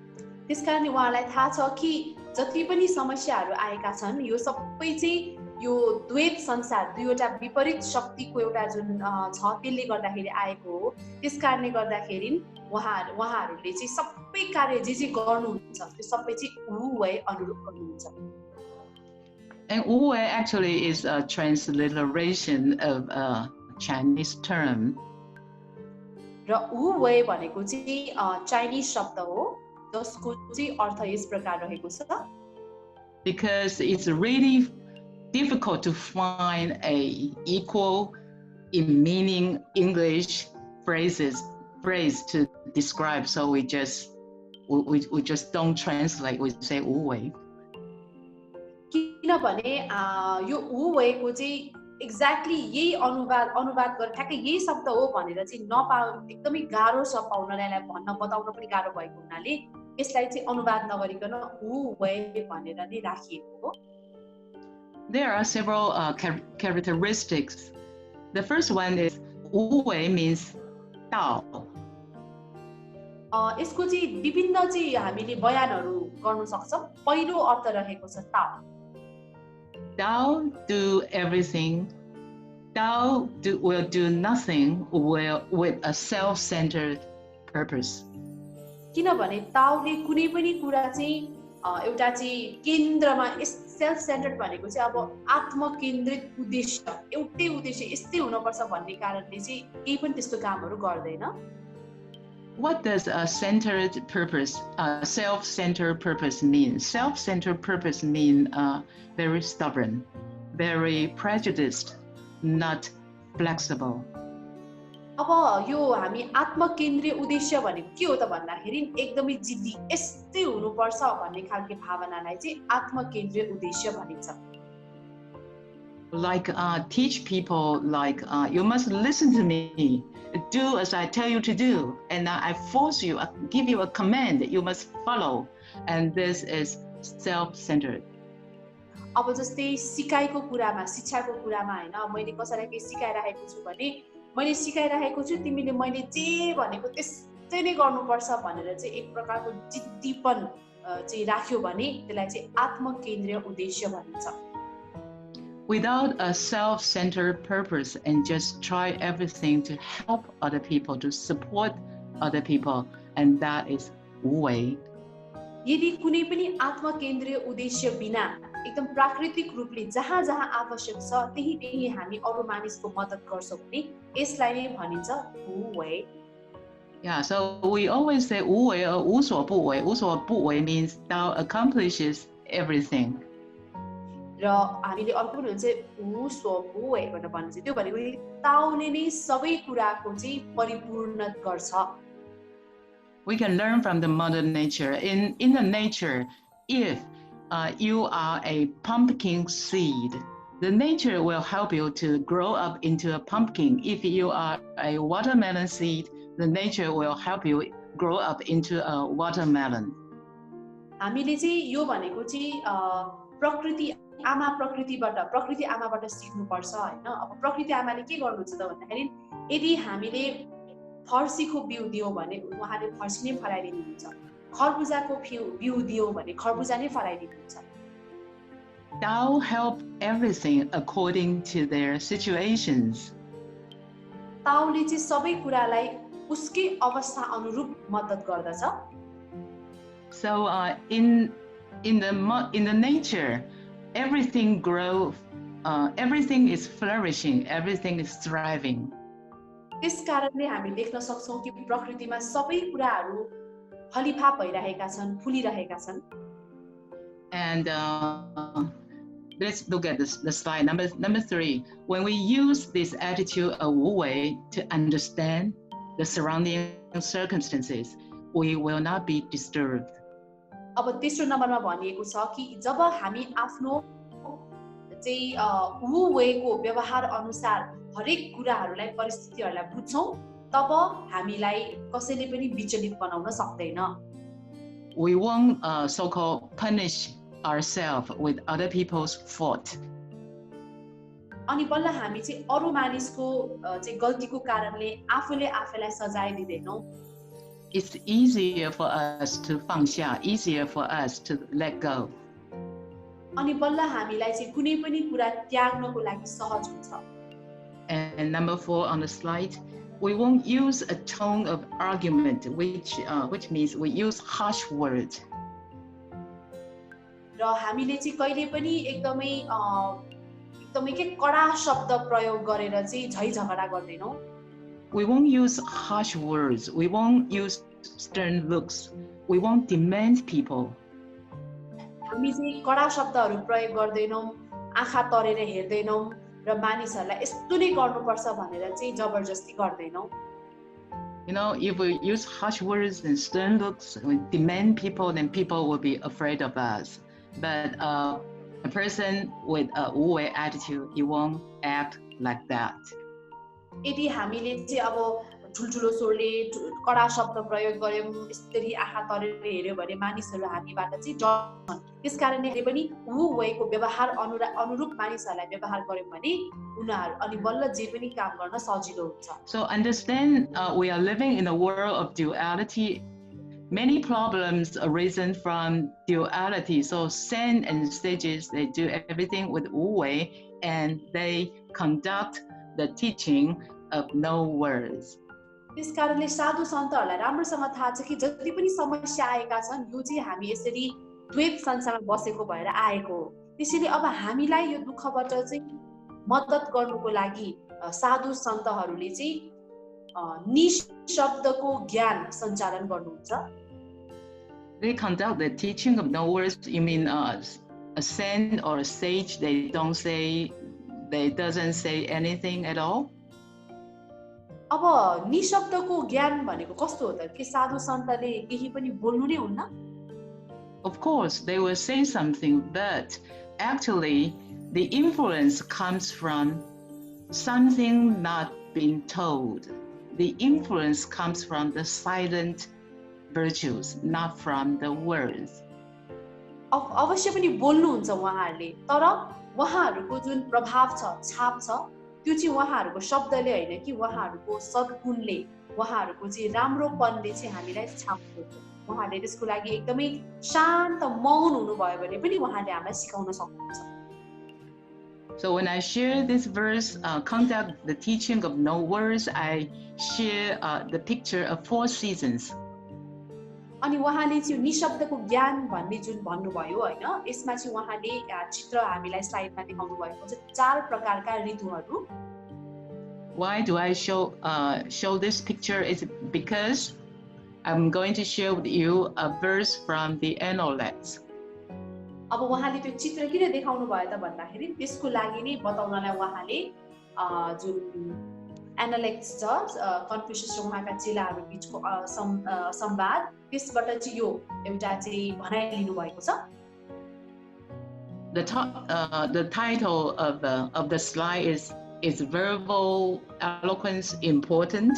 C: त्यसकारणले उहाँलाई थाहा छ कि जति पनि समस्याहरू आएका छन् यो सबै चाहिँ यो द्वैत संसार दुईवटा विपरीत शक्तिको एउटा जुन छ त्यसले गर्दाखेरि आएको हो. त्यसकारणले गर्दाखेरि उहाँहरूले चाहिँ सबै कार्य जे गर्नुहुन्छ त्यो सबै चाहिँ वु वे अनुरूप गर्नुहुन्छ.
B: And Wu Wei actually is a transliteration of a Chinese term.
C: र वु वे भनेको चाहिँ चाइनिज शब्द हो जसको चाहिँ अर्थ यस प्रकार रहेको छ.
B: Because it's really difficult to find a equal in meaning English phrase to describe, so we just don't translate. We say Wu Wei.
C: किनभने यो वु वे को चाहिँ एक्ज्याक्टली यही अनुवाद गरेर ठ्याक्कै यही शब्द हो भनेर चाहिँ नपाउ एकदमै गाह्रो छ पाउनलाई भन्न बताउन पनि गाह्रो भएको हुनाले यसलाई चाहिँ अनुवाद नगरिकन वु वे भनेर नै राखिएको हो.
B: There are several characteristics. The first one is Wu Wei means Dao.
C: यसको चाहिँ विभिन्न चाहिँ हामीले बयानहरू गर्न सक्छौं. पहिलो अर्थ रहेको छ ताओ.
B: Dao do everything Tao will do nothing with a self-centered purpose.
C: किनभने ताओले कुनै पनि कुरा चाहिँ एउटा चाहिँ केन्द्रमा सेल्फ सेन्टर्ड भनेको चाहिँ अब आत्मकेन्द्रित उद्देश्य एउटै उद्देश्य यस्तै हुनुपर्छ भन्ने कारणले चाहिँ केही पनि त्यस्तो कामहरू गर्दैन.
B: What does a centered purpose, self-centered purpose mean? Self-centered purpose mean very stubborn, very prejudiced, not flexible.
C: अब यो हामी आत्मकेन्द्रीय उद्देश्य भनेको के हो त भन्दाखेरि एकदमै जिद्दी यस्तै हुनुपर्छ भन्ने खालको भावनालाई चाहिँ आत्मकेन्द्रीय उद्देश्य भनिन्छ.
B: Like teach people like you must listen to me, do as I tell you to do, and I force you, I give you a command that you must follow, and this is self-centered.
C: अब जस्तै सिकाइको कुरामा शिक्षाको कुरामा हैन मैले कसैलाई केही सिकाइराखेको छु भने मैले सिकाइराखेको छु तिमीले मैले जे भनेको त्यस्तै नै गर्नुपर्छ भनेर चाहिँ एक प्रकारको जिद्दीपन चाहिँ राख्यो भने त्यसलाई चाहिँ आत्मकेन्द्रीय उद्देश्य भनिन्छ.
B: Without a self-centered purpose and just try everything to help other people, to support other people, and that is wu wei.
C: यदि कुनै पनि आत्मकेन्द्रीय उद्देश्य बिना एकदम प्राकृतिक रूपले जहाँ जहाँ आवश्यक छ त्यही त्यही हामी अरु मानिसको मद्दत गर्छौं भने यसलाई नै भनिन्छ wu wei.
B: Yeah, so we always say wu wei or wu suo bu wei. Wu suo bu wei means Tao accomplishes everything.
C: र हामीले अर्को पनि हुन्छ wu suo bu wei भनेर भन्छ. त्यो भनेको ताओले नै सबै कुराको चाहिँ परिपूर्ण गर्छ.
B: We can learn from the mother nature. In the nature, if you are a pumpkin seed, the nature will help you to grow up into a pumpkin. If you are a watermelon seed, the nature will help you grow up into a watermelon.
C: हामीले चाहिँ यो भनेको चाहिँ प्रकृति आमाबाट सिक्नु पर्छ हैन. अब प्रकृति आमाले के गर्नुहुन्छ त भन्दाखेरि यदि हामीले फर्सीको बिउ दियो भने उहाँले फर्सी नै फलाइदिनुहुन्छ. खरबुजाको बिउ दियो भने खरबुजा नै फलाइदिनुहुन्छ.
B: Tao help everything according to their situations.
C: ताओले चाहिँ सबै कुरालाई उसकै अवस्था अनुरूप मद्दत गर्दछ.
B: So in the nature, everything grows, everything is flourishing, everything is thriving.
C: त्यस कारणले हामी देख्न सक्छौं कि प्रकृतिमा सबै कुराहरू फलिफाप भइरहेका छन्, फुलिरहेका छन्.
B: And let's look at the slide number 3. When we use this attitude of wu wei to understand the surrounding circumstances, we will not be disturbed.
C: अब तेस्रो नम्बरमा भनिएको छ कि जब हामी आफ्नो चाहिँ wu wei को व्यवहार अनुसार हरेक कुराहरूलाई परिस्थितिहरूलाई बुझ्छौं तब हामीलाई कसैले पनि विचलित बनाउन सक्दैन.
B: We won't so-called punish ourselves with other people's fault.
C: अनि बल्ल हामी चाहिँ अरु मानिसको चाहिँ गल्तीको कारणले आफूले आफैलाई सजाय दिदैनौं.
B: It's easier for us to 放下, easier for us to let go.
C: अनि बल्ल हामीलाई चाहिँ कुनै पनि कुरा त्याग्नको लागि सहज हुन्छ.
B: And number 4 on the slide, we won't use a tone of argument, which means we use harsh words.
C: र हामीले चाहिँ कहिले पनि एकदमै के कडा शब्द प्रयोग गरेर चाहिँ झै झगडा गर्दैनौं.
B: We won't use harsh words. We won't use stern looks. We won't demand people.
C: हामी चाहिँ कडा शब्दहरू प्रयोग गर्दैनौं, आँखा तरेर हेर्दैनौं र मानिसहरूलाई यस्तो नै गर्नुपर्छ भनेर चाहिँ जबरजस्ती गर्दैनौं.
B: You know, if we use harsh words and stern looks, we demand people, then people will be afraid of us. But a person with a wu wei attitude, he won't act like that.
C: यदि हामीले चाहिँ अब ठुलठुलो स्वरले कडा शब्द प्रयोग गर्यौं, यसरी आँखा तरेर हेर्यो भने मानिसहरू हामीबाट चाहिँ डर्छन्. त्यसकारणले पनि wu wei को व्यवहार अनुरूप मानिसहरूलाई व्यवहार गर्यौं भने उनीहरू अनि बल्ल जे पनि काम गर्न सजिलो हुन्छ.
B: So understand, we are living in a world of duality. Many problems arisen from duality. So Zen and sages, they do everything with wu wei, and they conduct the teaching of no words.
C: त्यस कारणले साधु सन्तहरूलाई राम्रोसँग थाहा छ कि जति पनि समस्या आएका छन् यो चाहिँ हामी यसरी द्वैत संसारमा बसेको भएर आएको हो। त्यसैले अब हामीलाई यो दुःखबाट चाहिँ मद्दत गर्नुको लागि साधु सन्तहरूले चाहिँ निशब्दको ज्ञान सञ्चालन गर्नुहुन्छ।
B: They conduct the teaching of no words. You mean a saint or a sage? They doesn't say anything at all.
C: अब निशब्दको ज्ञान भनेको कस्तो हो त? के साधु सन्तले केही पनि बोल्नु नै हुन्न?
B: Of course, they will say something, but actually, the influence comes from something not being told. The influence comes from the silent virtues, not from the words.
C: अवश्य पनि बोल्नुहुन्छ उहाँहरूले, तर उहाँहरूको जुन प्रभाव छ, छाप छ, त्यो चाहिँ उहाँहरूको शब्दले होइन कि उहाँहरूको सद्गुणले, उहाँहरूको चाहिँ राम्रोपनले चाहिँ हामीलाई छाप्छ। उहाँहरूले त्यसको लागि एकदमै शान्त मौन हुनुभयो भने पनि उहाँले हामीलाई सिकाउन सक्नुहुन्छ।
B: So when I share this verse, conduct the teaching of no words, I share the picture of 4 seasons.
C: अनि उहाँले चाहिँ निशब्दको ज्ञान भन्ने जुन भन्नुभयो हैन, यसमा चाहिँ उहाँले चित्र हामीलाई स्लाइडमा देखाउनु भएको छ 4 प्रकारका ऋतुहरू।
B: Why do I show this picture? Is because I'm going to share with you a verse from the Analects.
C: अब उहाँले त्यो चित्र किन देखाउनु भयो त भन्दाखेरि त्यसको लागि नै बताउनलाई उहाँले जुन एनालेक्स छ कन्फ्युसियस र उहाँका चेलाहरू बीचको संवाद त्यसबाट चाहिँ यो एउटा चाहिँ भनाइ लिनु भएको छ।
B: The title of the slide is verbal eloquence important.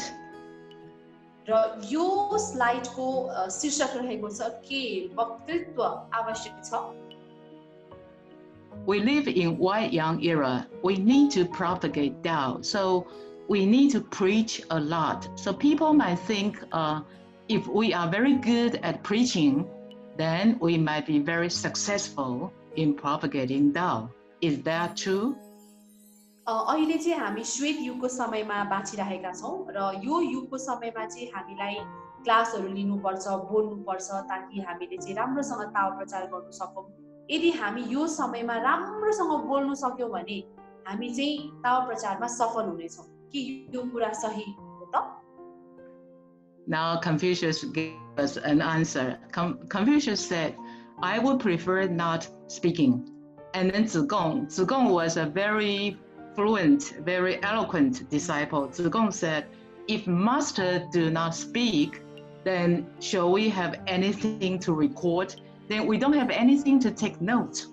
C: र यो स्लाइडको शीर्षक रहेको छ के वक्तृत्व आवश्यक छ।
B: We live in White Yang era. We need to propagate Tao, so we need to preach a lot. So people might think if we are very good at preaching, then we might be very successful in propagating Tao. Is that true?
C: अहिले चाहिँ हामी श्वेत युगको समयमा बाँचिरहेका छौं र यो युगको समयमा चाहिँ हामीलाई क्लासहरू लिनुपर्छ, बोल्नुपर्छ ताकि हामीले चाहिँ राम्रोसँग ताओ प्रचार गर्न सकौं। यदि हामी यो समयमा राम्रोसँग बोल्न सक्यौं भने हामी चाहिँ ताओ प्रचारमा सफल हुनेछौं। के यो कुरा सही हो त?
B: Now Confucius gave us an answer. Confucius said, I would prefer not speaking. And then Zigong was a very fluent, very eloquent disciple. Zigong said, if master do not speak, then shall we have anything to record? Then we don't have anything to take note.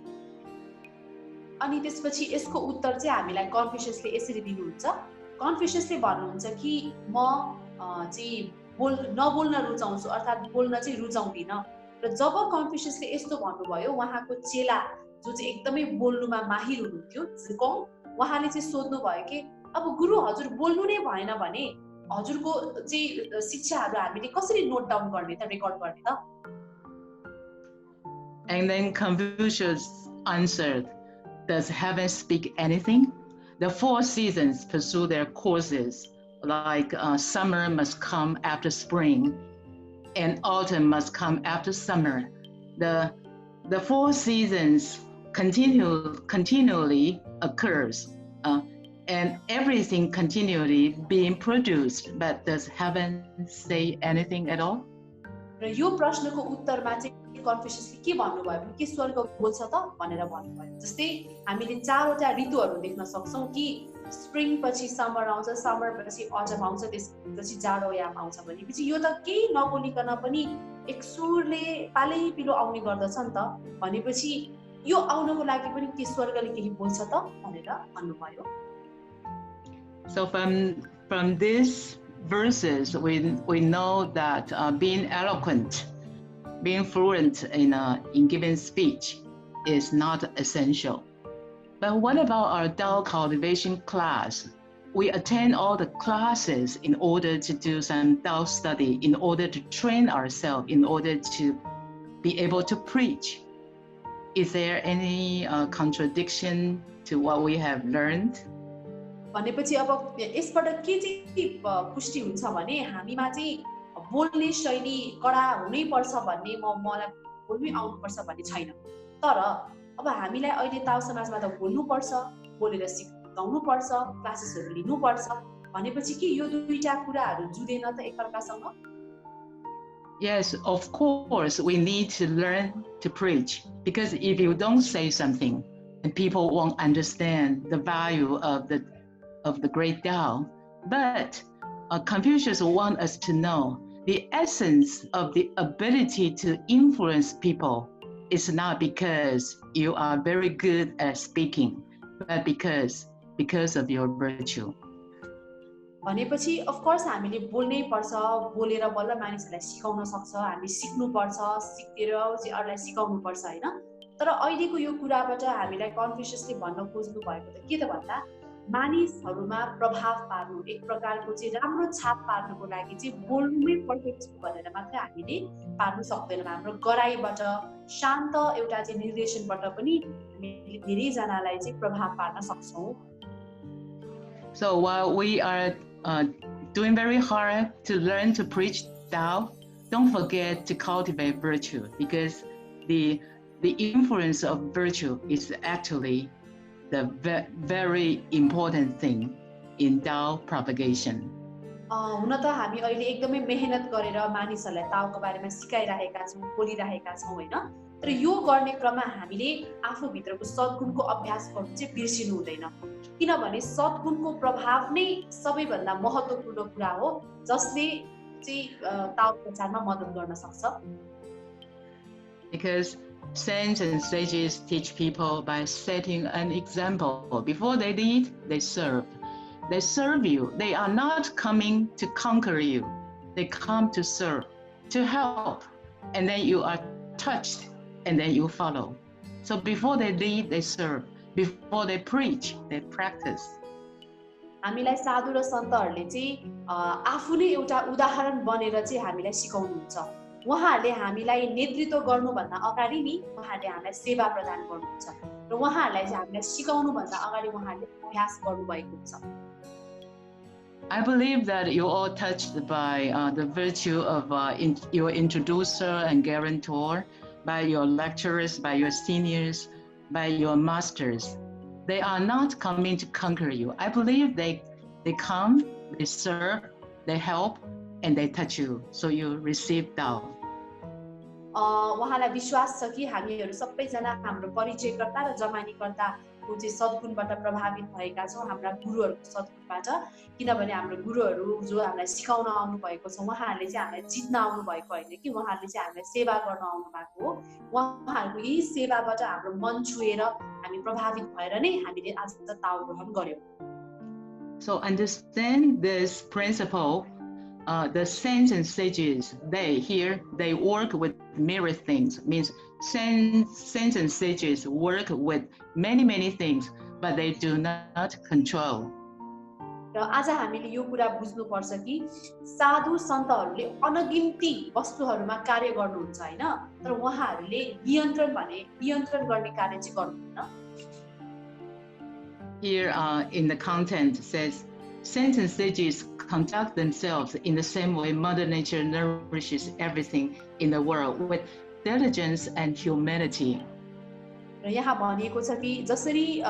C: अनि त्यसपछि यसको उत्तर चाहिँ हामीलाई कन्फ्युसियसले यसरी दिनुहुन्छ। कन्फ्युसियसले भन्नुहुन्छ कि म चाहिँ नबोल्न रुचाउँछु अर्थात् बोल्न चाहिँ रुचाउँदिन। र जब कन्फ्युसियसले यस्तो भन्नुभयो उहाँको चेला जो चाहिँ एकदमै बोल्नुमा माहिर हुनुहुन्थ्यो झिकोङ, उहाँले चाहिँ सोध्नु भयो कि अब गुरु हजुर बोल्नु नै भएन भने हजुरको चाहिँ शिक्षाहरू हामीले कसरी नोट डाउन गर्ने त, रेकर्ड गर्ने त?
B: And then Confucius answered, does heaven speak anything? The 4 seasons pursue their courses, like summer must come after spring and autumn must come after summer. The 4 seasons continually occurs and everything continually being produced, but does heaven say anything at all?
C: र यो प्रश्नको उत्तरमा चाहिँ कन्फ्युसियसले के भन्नुभयो भने के स्वर्ग बोल्छ त भनेर भन्नुभयो। जस्तै हामीले 4 वटा ऋतुहरू देख्न सक्छौं कि स्प्रिङ पछि समर आउँछ, समर पछि अटम आउँछ, त्यसपछि जाडो याम आउँछ भनेपछि यो त केही नबोलिकन पनि एक सुरले पालै पिलो आउने गर्दछ नि त भनेपछि यो आउनको लागि पनि के स्वर्गले केही बोल्छ त भनेर भन्नुभयो।
B: So from these verses we know that being eloquent, being fluent in giving speech is not essential. But what about our Tao cultivation class? We attend all the classes in order to do some Tao study, in order to train ourselves, in order to be able to preach. Is there any contradiction to what we have learned?
C: भनेपछि अब यसबाट के चाहिँ पुष्टि हुन्छ भने हामीमा चाहिँ बोल्ने शैली कडा हुनै पर्छ भन्ने मलाई बोल्नै आउनुपर्छ भन्ने छैन। तर अब हामीलाई अहिले ताउ समाजमा त बोल्नु पर्छ, बोलेर सिकाउनु पर्छ, क्लासेसहरू लिनु पर्छ भनेपछि के यो दुईटा कुराहरू जुँदैन त एकअर्कासँग?
B: Yes, of course, we need to learn to preach, because if you don't say something, and people won't understand the value of the great Tao. But Confucius wants us to know the essence of the ability to influence people is not because you are very good at speaking, but because of your virtue.
C: भनेपछि of course हामीले बोल्नै पर्छ, बोलेर बल्ल मानिसहरूलाई सिकाउन सक्छ, हामी सिक्नु पर्छ, सिकेर अरूलाई सिकाउनु पर्छ हैन। तर अहिलेको यो कुराबाट हामीलाई कन्फ्युसियसले भन्न खोज्नु भएको त के त भन्दा मानिसहरूमा प्रभाव पार्नु, एक प्रकारको चाहिँ राम्रो छाप पार्नुको लागि चाहिँ बोल्नुमै पर्फेक्ट छु भनेर मात्र हामीले पार्नु सक्दैनौँ। हाम्रो गराइबाट शान्त एउटा चाहिँ निर्देशनबाट पनि हामीले धेरैजनालाई चाहिँ प्रभाव पार्न सक्छौँ।
B: So while we are doing very hard to learn to preach Tao, don't forget to cultivate virtue, because the influence of virtue is actually the very important thing in Tao propagation.
C: हुन त हामी अहिले एकदमै मेहनत गरेर मानिसहरूलाई ताओको बारेमा सिकाइरहेका छौँ, बोलिरहेका छौँ हैन। तर यो गर्ने क्रममा हामीले आफू भित्रको सद्गुणको अभ्यास गर्नु चाहिँ बिर्सिनु हुँदैन, किनभने सद्गुणको प्रभाव नै सबैभन्दा महत्त्वपूर्ण कुरा हो जसले चाहिँ ताओ प्रचारमा मद्दत गर्न सक्छ।
B: Because saints and sages teach people by setting an example. Before they lead, they serve. They serve you. They are not coming to conquer you. They come to serve, to help. And then you are touched, and then you follow. So before they lead, they serve. Before they preach, they practice.
C: हामीलाई साधु र सन्तहरूले चाहिँ आफू नै एउटा उदाहरण बनेर चाहिँ हामीलाई सिकाउनुहुन्छ। उहाँहरूले हामीलाई नेतृत्व गर्नुभन्दा अगाडि नि उहाँहरूले हामीलाई सेवा प्रदान गर्नुहुन्छ र उहाँहरूलाई चाहिँ हामीलाई सिकाउनुभन्दा अगाडि उहाँहरूले अभ्यास गर्नुभएको हुन्छ।
B: I believe that you're all touched by the virtue of your introducer and guarantor, by your lecturers, by your seniors, by your masters. They are not coming to conquer you. I believe they come, they serve, they help, and they touch you, so you receive Tao.
C: उहाँलाई विश्वास छ कि हामीहरू सबैजना हाम्रो परिचयकर्ता र जमानीकर्ताको चाहिँ सद्गुणबाट प्रभावित भएका छौँ, हाम्रा गुरुहरूको सद्गुणबाट। किनभने हाम्रो गुरुहरू जो हामीलाई सिकाउन आउनु भएको छ उहाँहरूले चाहिँ हामीलाई जित्न आउनु भएको होइन कि उहाँहरूले चाहिँ हामीलाई सेवा गर्न आउनु भएको हो। उहाँहरूको यही सेवाबाट हाम्रो मन छुएर हामी प्रभावित भएर नै हामीले आज ताओ ग्रहण गर्यौँ।
B: So understand this principle. The saints and sages, they work with mirror things. Means saints and sages work with many things, but they do not control.
C: र आज हामीले यो कुरा बुझ्नुपर्छ कि साधु सन्तहरूले अनगिन्ती वस्तुहरूमा कार्य गर्नुहुन्छ हैन, तर उहाँहरूले नियन्त्रण गर्ने कार्य चाहिँ गर्नुहुन्न।
B: Here in the content says, saints and sages conduct themselves in the same way Mother Nature nourishes everything in the world, with diligence and humanity.
C: र यहाँ भनिएको छ कि जसरी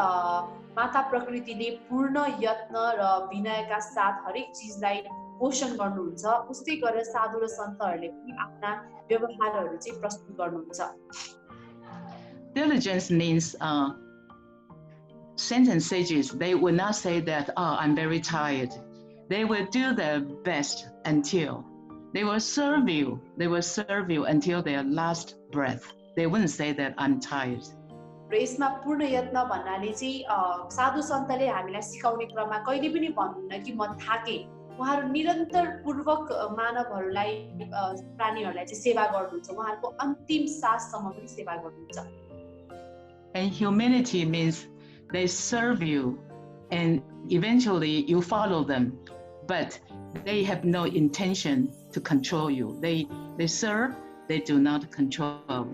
C: माता प्रकृतिले पूर्ण यत्न र विनयका साथ हरेक चीजलाई पोषण गर्नुहुन्छ, उस्तै गरेर साधु र सन्तहरूले पनि आफ्ना व्यवहारहरू चाहिँ प्रस्तुत गर्नुहुन्छ।
B: Diligence means saints and sages, they will not say that, oh, I'm very tired. They will do their best until they will serve you. They will serve you until their last breath. They wouldn't say that I'm tired.
C: र यसमा पूर्ण यत्न भन्नाले चाहिँ साधु सन्तले हामीलाई सिकाउने क्रममा कहिले पनि भन्नुहुन्न कि म थाके। उहाँहरू निरन्तर पूर्वक मानवहरूलाई प्राणीहरूलाई चाहिँ सेवा गर्नुहुन्छ, उहाँहरूको अन्तिम साससम्म पनि सेवा गर्नुहुन्छ।
B: And humanity means they serve you and eventually you follow them, but they have no intention to control you. They serve, they do not control.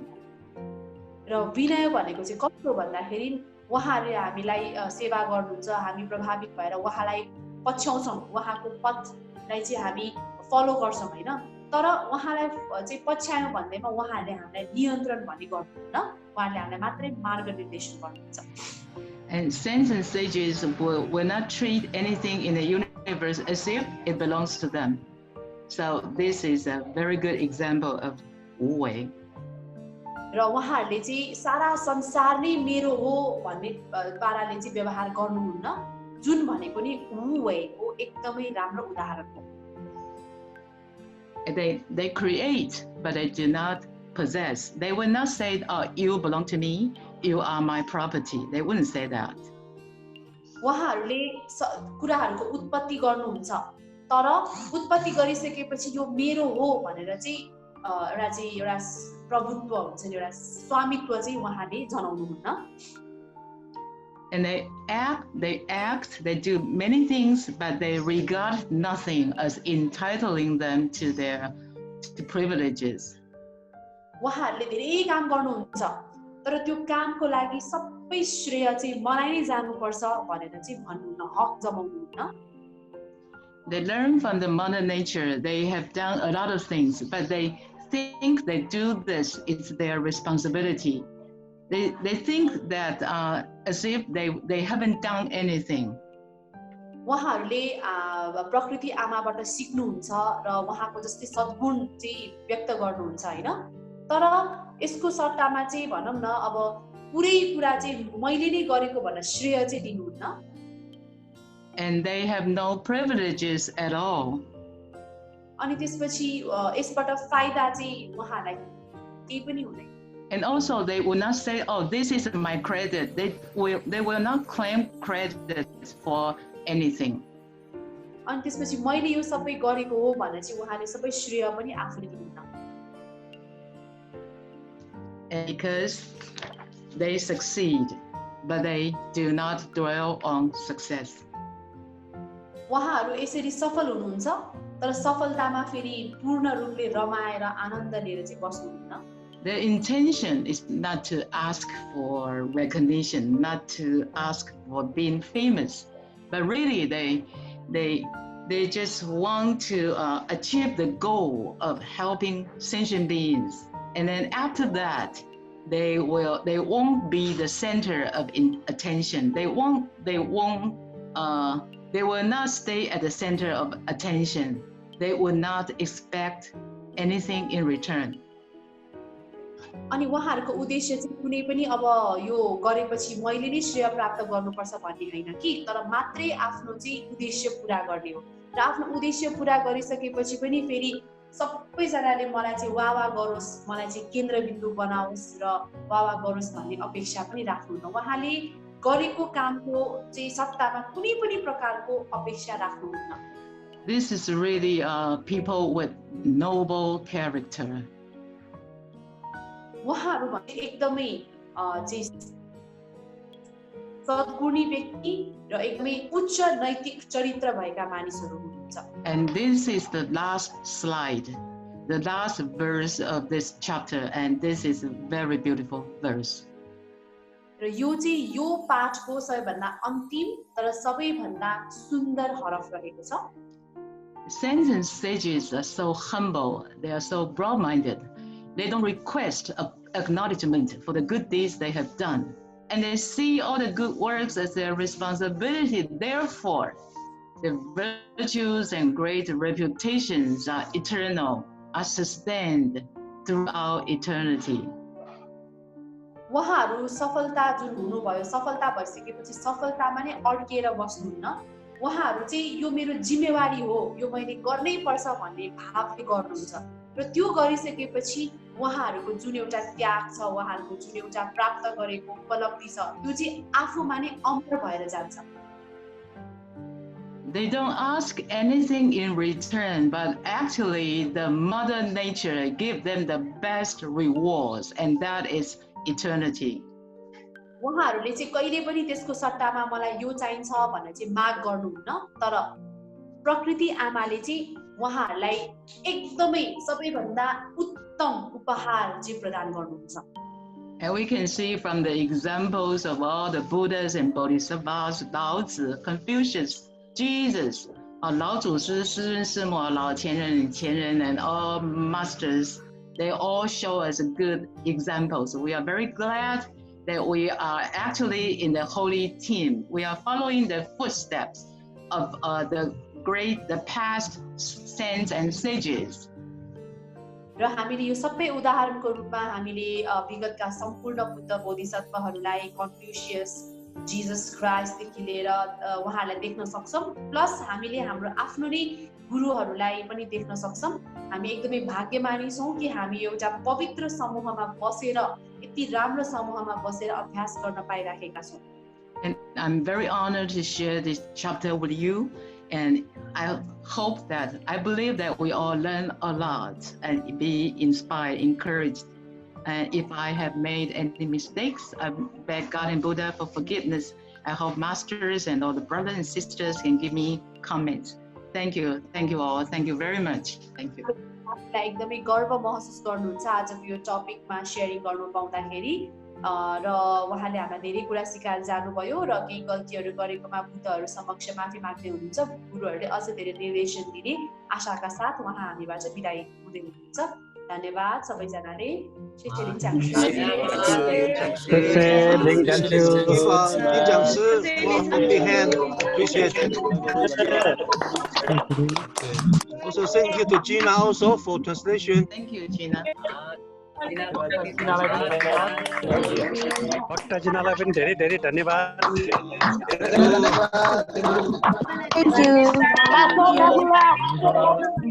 C: र विनय भनेको चाहिँ कस्तो भन्दाखेरि उहाँहरूले हामीलाई सेवा गर्नुहुन्छ हामी प्रभावित भएर उहाँलाई पछ्याउँछौँ उहाँको पथलाई चाहिँ हामी फलो गर्छौँ हैन तर उहाँलाई चाहिँ पछ्यायो भन्दैमा उहाँहरूले हामीलाई नियन्त्रण भन्ने गर्नुहुन्न उहाँहरूले हामीलाई मात्रै मार्गनिर्देशन गर्नुहुन्छ
B: And saints and sages will not treat anything in the universe as if it belongs to them. So this is a very good example of Wu Wei.
C: र उहाँहरूले चाहिँ सारा संसार नै मेरो हो भन्ने पाराले चाहिँ व्यवहार गर्नुहुन्न जुन भनेको नि Wu Wei हो एकदमै राम्रो उदाहरण हो
B: They create but they do not possess. They will not say, "Oh, you belong to me. You are my property." They wouldn't say that.
C: उहाँहरूले कुराहरूको उत्पत्ति गर्नुहुन्छ तर उत्पत्ति गरिसकेपछि यो मेरो हो भनेर चाहिँ एउटा प्रभुत्व हुन्छ नि एउटा स्वामित्व चाहिँ उहाँले जनाउनुहुन्न
B: And they act, they do many things, but they regard nothing as entitling them to their privileges.
C: उहाँहरूले धेरै काम गर्नुहुन्छ तर त्यो कामको लागि सबै श्रेय चाहिँ मलाई नै जानुपर्छ भनेर चाहिँ भन्नुहुन्न हक जमाउनुहुन्न
B: They learn from the mother nature. They have done a lot of things, but they think they do this, it's their responsibility. They think that as if they haven't done anything.
C: उहाँहरूले प्रकृति आमाबाट सिक्नुहुन्छ र उहाँको जस्तै सद्गुण चाहिँ व्यक्त गर्नुहुन्छ हैन तर यसको सट्टामा चाहिँ भनौं न अब पुरै कुरा चाहिँ मैले नै गरेको भनेर श्रेय चाहिँ दिनुहुन्न
B: And they have no privileges at all.
C: अनि त्यसपछि यसबाट फाइदा चाहिँ उहाँलाई केही पनि हुँदैन
B: And also they will not say, "Oh, this is my credit." They will not claim credit for anything.
C: अनि त्यसपछि मैले यो सबै गरेको हो भनेर चाहिँ उहाँले सबै श्रेय पनि आफूले लिनुहुन्न
B: Because they succeed, but they do not dwell on success.
C: उहाँहरू यसरी सफल हुनुहुन्छ तर सफलतामा फेरि पूर्ण रूपले रमाएर आनन्द लिएर चाहिँ बस्नुहुन्न
B: Their intention is not to ask for recognition, not to ask for being famous, but really they just want to achieve the goal of helping sentient beings. And then after that, they won't be the center of attention. They will not stay at the center of attention. They will not expect anything in return.
C: अनि उहाँहरूको उद्देश्य चाहिँ कुनै पनि अब यो गरेपछि मैले नै श्रेय प्राप्त गर्नुपर्छ भन्ने हैन कि तर मात्रै आफ्नो चाहिँ उद्देश्य पूरा गर्ने हो र आफ्नो उद्देश्य पूरा गरिसकेपछि पनि फेरि सबैजनाले मलाई चाहिँ वाह गरोस् मलाई चाहिँ केन्द्रबिन्दु बनाओस् र वाह गरोस् भन्ने अपेक्षा पनि राख्नुहुन्न उहाँले गरेको कामको चाहिँ सट्टामा कुनै पनि प्रकारको अपेक्षा राख्नुहुन्न
B: This is really people with noble character.
C: उहाँहरू भने एकदमै चाहिँ सद्गुणी व्यक्ति र एकदमै उच्च नैतिक चरित्र भएका मानिसहरू हुनुहुन्छ
B: And this is the last slide, the last verse of this chapter, and this is a very beautiful verse.
C: र यो चाहिँ यो पाठको सबैभन्दा अन्तिम तर सबैभन्दा सुन्दर हरफ रहेको छ
B: Saints and sages are so humble, they are so broad-minded. They don't request acknowledgement for the good deeds they have done. And they see all the good works as their responsibility. Therefore, the virtues and great reputations are eternal, are sustained throughout eternity.
C: उहाँहरू सफलता जुन हुनुभयो सफलता भइसकेपछि सफलतामा नै अड्किएर बस्नुहुन्न उहाँहरू चाहिँ यो मेरो जिम्मेवारी हो यो मैले गर्नै पर्छ भन्ने भावले गर्नुहुन्छ र त्यो गरिसकेपछि उहाँहरूको जुन एउटा त्याग छ उहाँहरूको जुन एउटा प्राप्त गरेको उपलब्धि छ त्यो चाहिँ आफूमा नै अमर भएर जान्छ
B: They don't ask anything in return, but actually the mother nature gives them the best rewards, and that is eternity.
C: उहाँहरूले चाहिँ कहिले पनि त्यसको सट्टामा मलाई यो चाहिन्छ भनेर चाहिँ माग गर्नुहुन्न तर प्रकृति आमाले चाहिँ उहाँहरूलाई एकदमै सबैभन्दा उत्तम उपहार चाहिँ प्रदान गर्नुहुन्छ
B: And we can see from the examples of all the Buddhas and Bodhisattvas, Lao Tzu, Confucius, Jesus, 老祖师、师尊、师母、老前人 and all masters, they all show us good examples. We are very glad that we are actually in the holy team. We are following the footsteps of the past saints and sages.
C: र हामीले यो सबै उदाहरणको रूपमा हामीले विगतका सम्पूर्ण Buddha बोधिसत्वहरूलाई कन्फ्युसियस Jesus क्राइस्टदेखि लिएर उहाँलाई देख्न सक्छौं प्लस हामीले हाम्रो आफ्नो नै गुरुहरूलाई पनि देख्न सक्छौं हामी एकदमै भाग्यमानी छौं कि हामी एउटा पवित्र समूहमा बसेर यति राम्रो समूहमा बसेर अभ्यास गर्न पाइराखेका छौं
B: And I'm very honored to share this chapter with you. And I hope that, I believe that we all learn a lot and be inspired, encouraged. And if I have made any mistakes, I beg God and Buddha for forgiveness. I hope masters and all the brothers and sisters can give me comments. Thank you all. Thank you very much. Thank you.
C: एकदमै गर्व महसुस गर्नुहुन्छ आजको यो टपिकमा sharing गर्नु पाउँदाखेरि र उहाँले हामीलाई धेरै कुरा सिकाएर जानुभयो र केही गल्तीहरू गरेकोमा बुद्धहरू समक्ष माफी माग्दै हुनुहुन्छ गुरुहरूले अझ धेरै निर्देशन दिने आशाका साथ उहाँ हामीबाट बिदाई हुँदै हुनुहुन्छ धन्यवाद सबैजनाले
A: Also, thank you to Gina also for translation.
B: Thank you, Gina.
D: Thank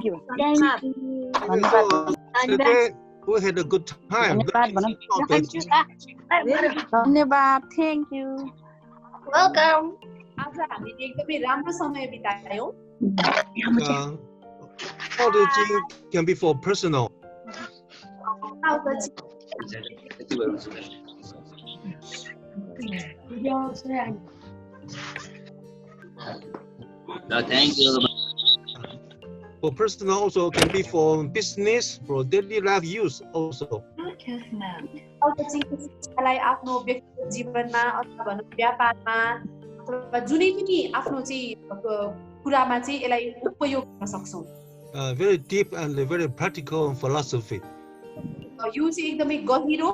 D: you.
A: Okay, we had a good time.
D: Thank you.
E: Welcome.
C: आज हामीले एकदमै राम्रो समय बितायौं
A: All the things can be for personal.
F: No, thank you.
A: For personal also can be for business, for daily life use also.
C: आफ्नो व्यक्तिगत जीवनमा अथवा भनौं व्यापारमा अथवा जुनै पनि आफ्नो चाहिँ कुरामा चाहिँ यसलाई उपयोग गर्न सक्छौं
A: Very deep and very practical philosophy.
C: यो चाहिँ एकदमै गहिरो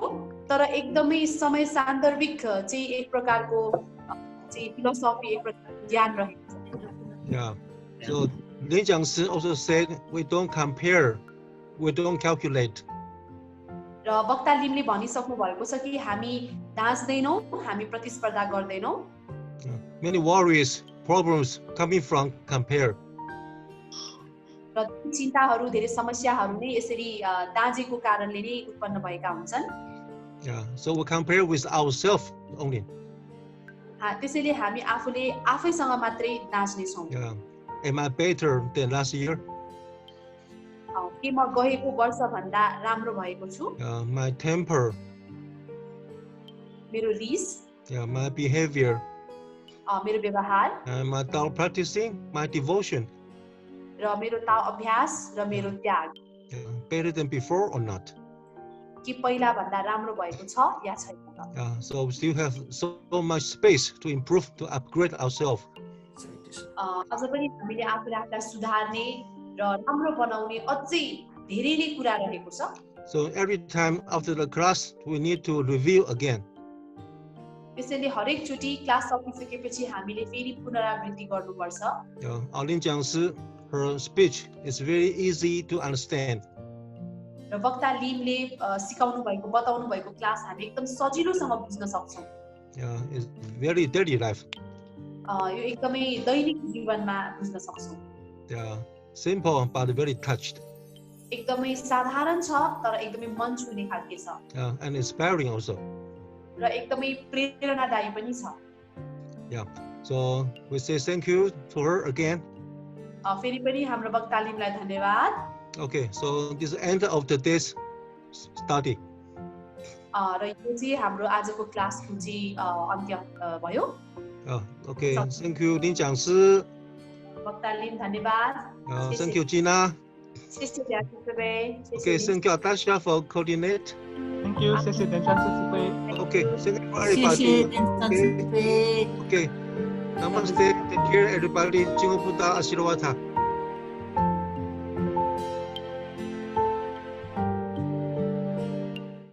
C: तर एकदमै समय सान्दर्भिक चाहिँ एक प्रकारको चाहिँ फिलोसफी एक प्रकारको ज्ञान रहेको छ
A: Yeah. So Lin Jiangshi also said we don't compare, we don't calculate.
C: र वक्ता लिमले भनिसक्नु भएको छ कि हामी दाँच्दैनौं हामी प्रतिस्पर्धा गर्दैनौं
A: Many worries, problems coming from compare.
C: र चिन्ताहरू धेरै समस्याहरू नै यसरी दाँजेको कारणले नै उत्पन्न भएका हुन्छन्
A: Yeah. So we compare with ourselves only.
C: त्यसैले हामी आफूले आफैसँग मात्रै दाँच्ने छौं
A: Yeah. Am I better than last year?
C: के म गएको वर्ष भन्दा राम्रो भएको छु
A: My temper.
C: मेरो रिस
A: My behavior.
C: मेरो व्यवहार
A: My Tao practicing, my devotion.
C: र मेरो ताओ अभ्यास र मेरो त्याग
A: Better than before or not?
C: के पहिला भन्दा राम्रो भएको छ या छैन
A: So we still have so much space to improve, to upgrade ourselves.
C: अझ पनि हामीले आफूलाई सुधार्ने र राम्रो बनाउने अझै धेरै नै कुरा रहेको छ
A: So every time after the class, we need to review again.
C: त्यसैले हरेक चोटी क्लास सकिसकेपछि हामीले फेरि पुनरावृत्ति गर्नुपर्छ
A: Lin Jiangshi, her speech is very easy to understand.
C: र वक्ता लिमले सिकाउनु भएको बताउनु भएको क्लास हामी एकदम सजिलोसँग बुझ्न सक्छौं
A: It's very daily life.
C: यो एकदमै दैनिक जीवनमा बुझ्न सक्छौं
A: Simple but very touched.
C: एकदमै साधारण छ तर एकदमै मन छुने खालके छ
A: And inspiring also.
C: र एकदमै प्रेरणादायी पनि छ
A: So we say thank you to her again.
C: फेरि पनि हाम्रो वक्ता लिमलाई धन्यवाद
A: Okay, so this is the end of today's study.
C: र यो चाहिँ हाम्रो आजको क्लासको चाहिँ अन्त्य भयो
A: Okay, thank you Lin Jiangshi.
C: वक्ता लिम धन्यवाद
A: Thank you Gina.
C: 谢谢大家，各位，谢谢
A: Okay, thank you Natasha for coordinate.
D: Thank
F: you，谢谢点赞支持会。
A: Okay, thank you
G: 谢
A: everybody.
G: 谢点赞支持会。
A: Okay, namaste. Take care everybody. Jingo Buddha Ashirwata.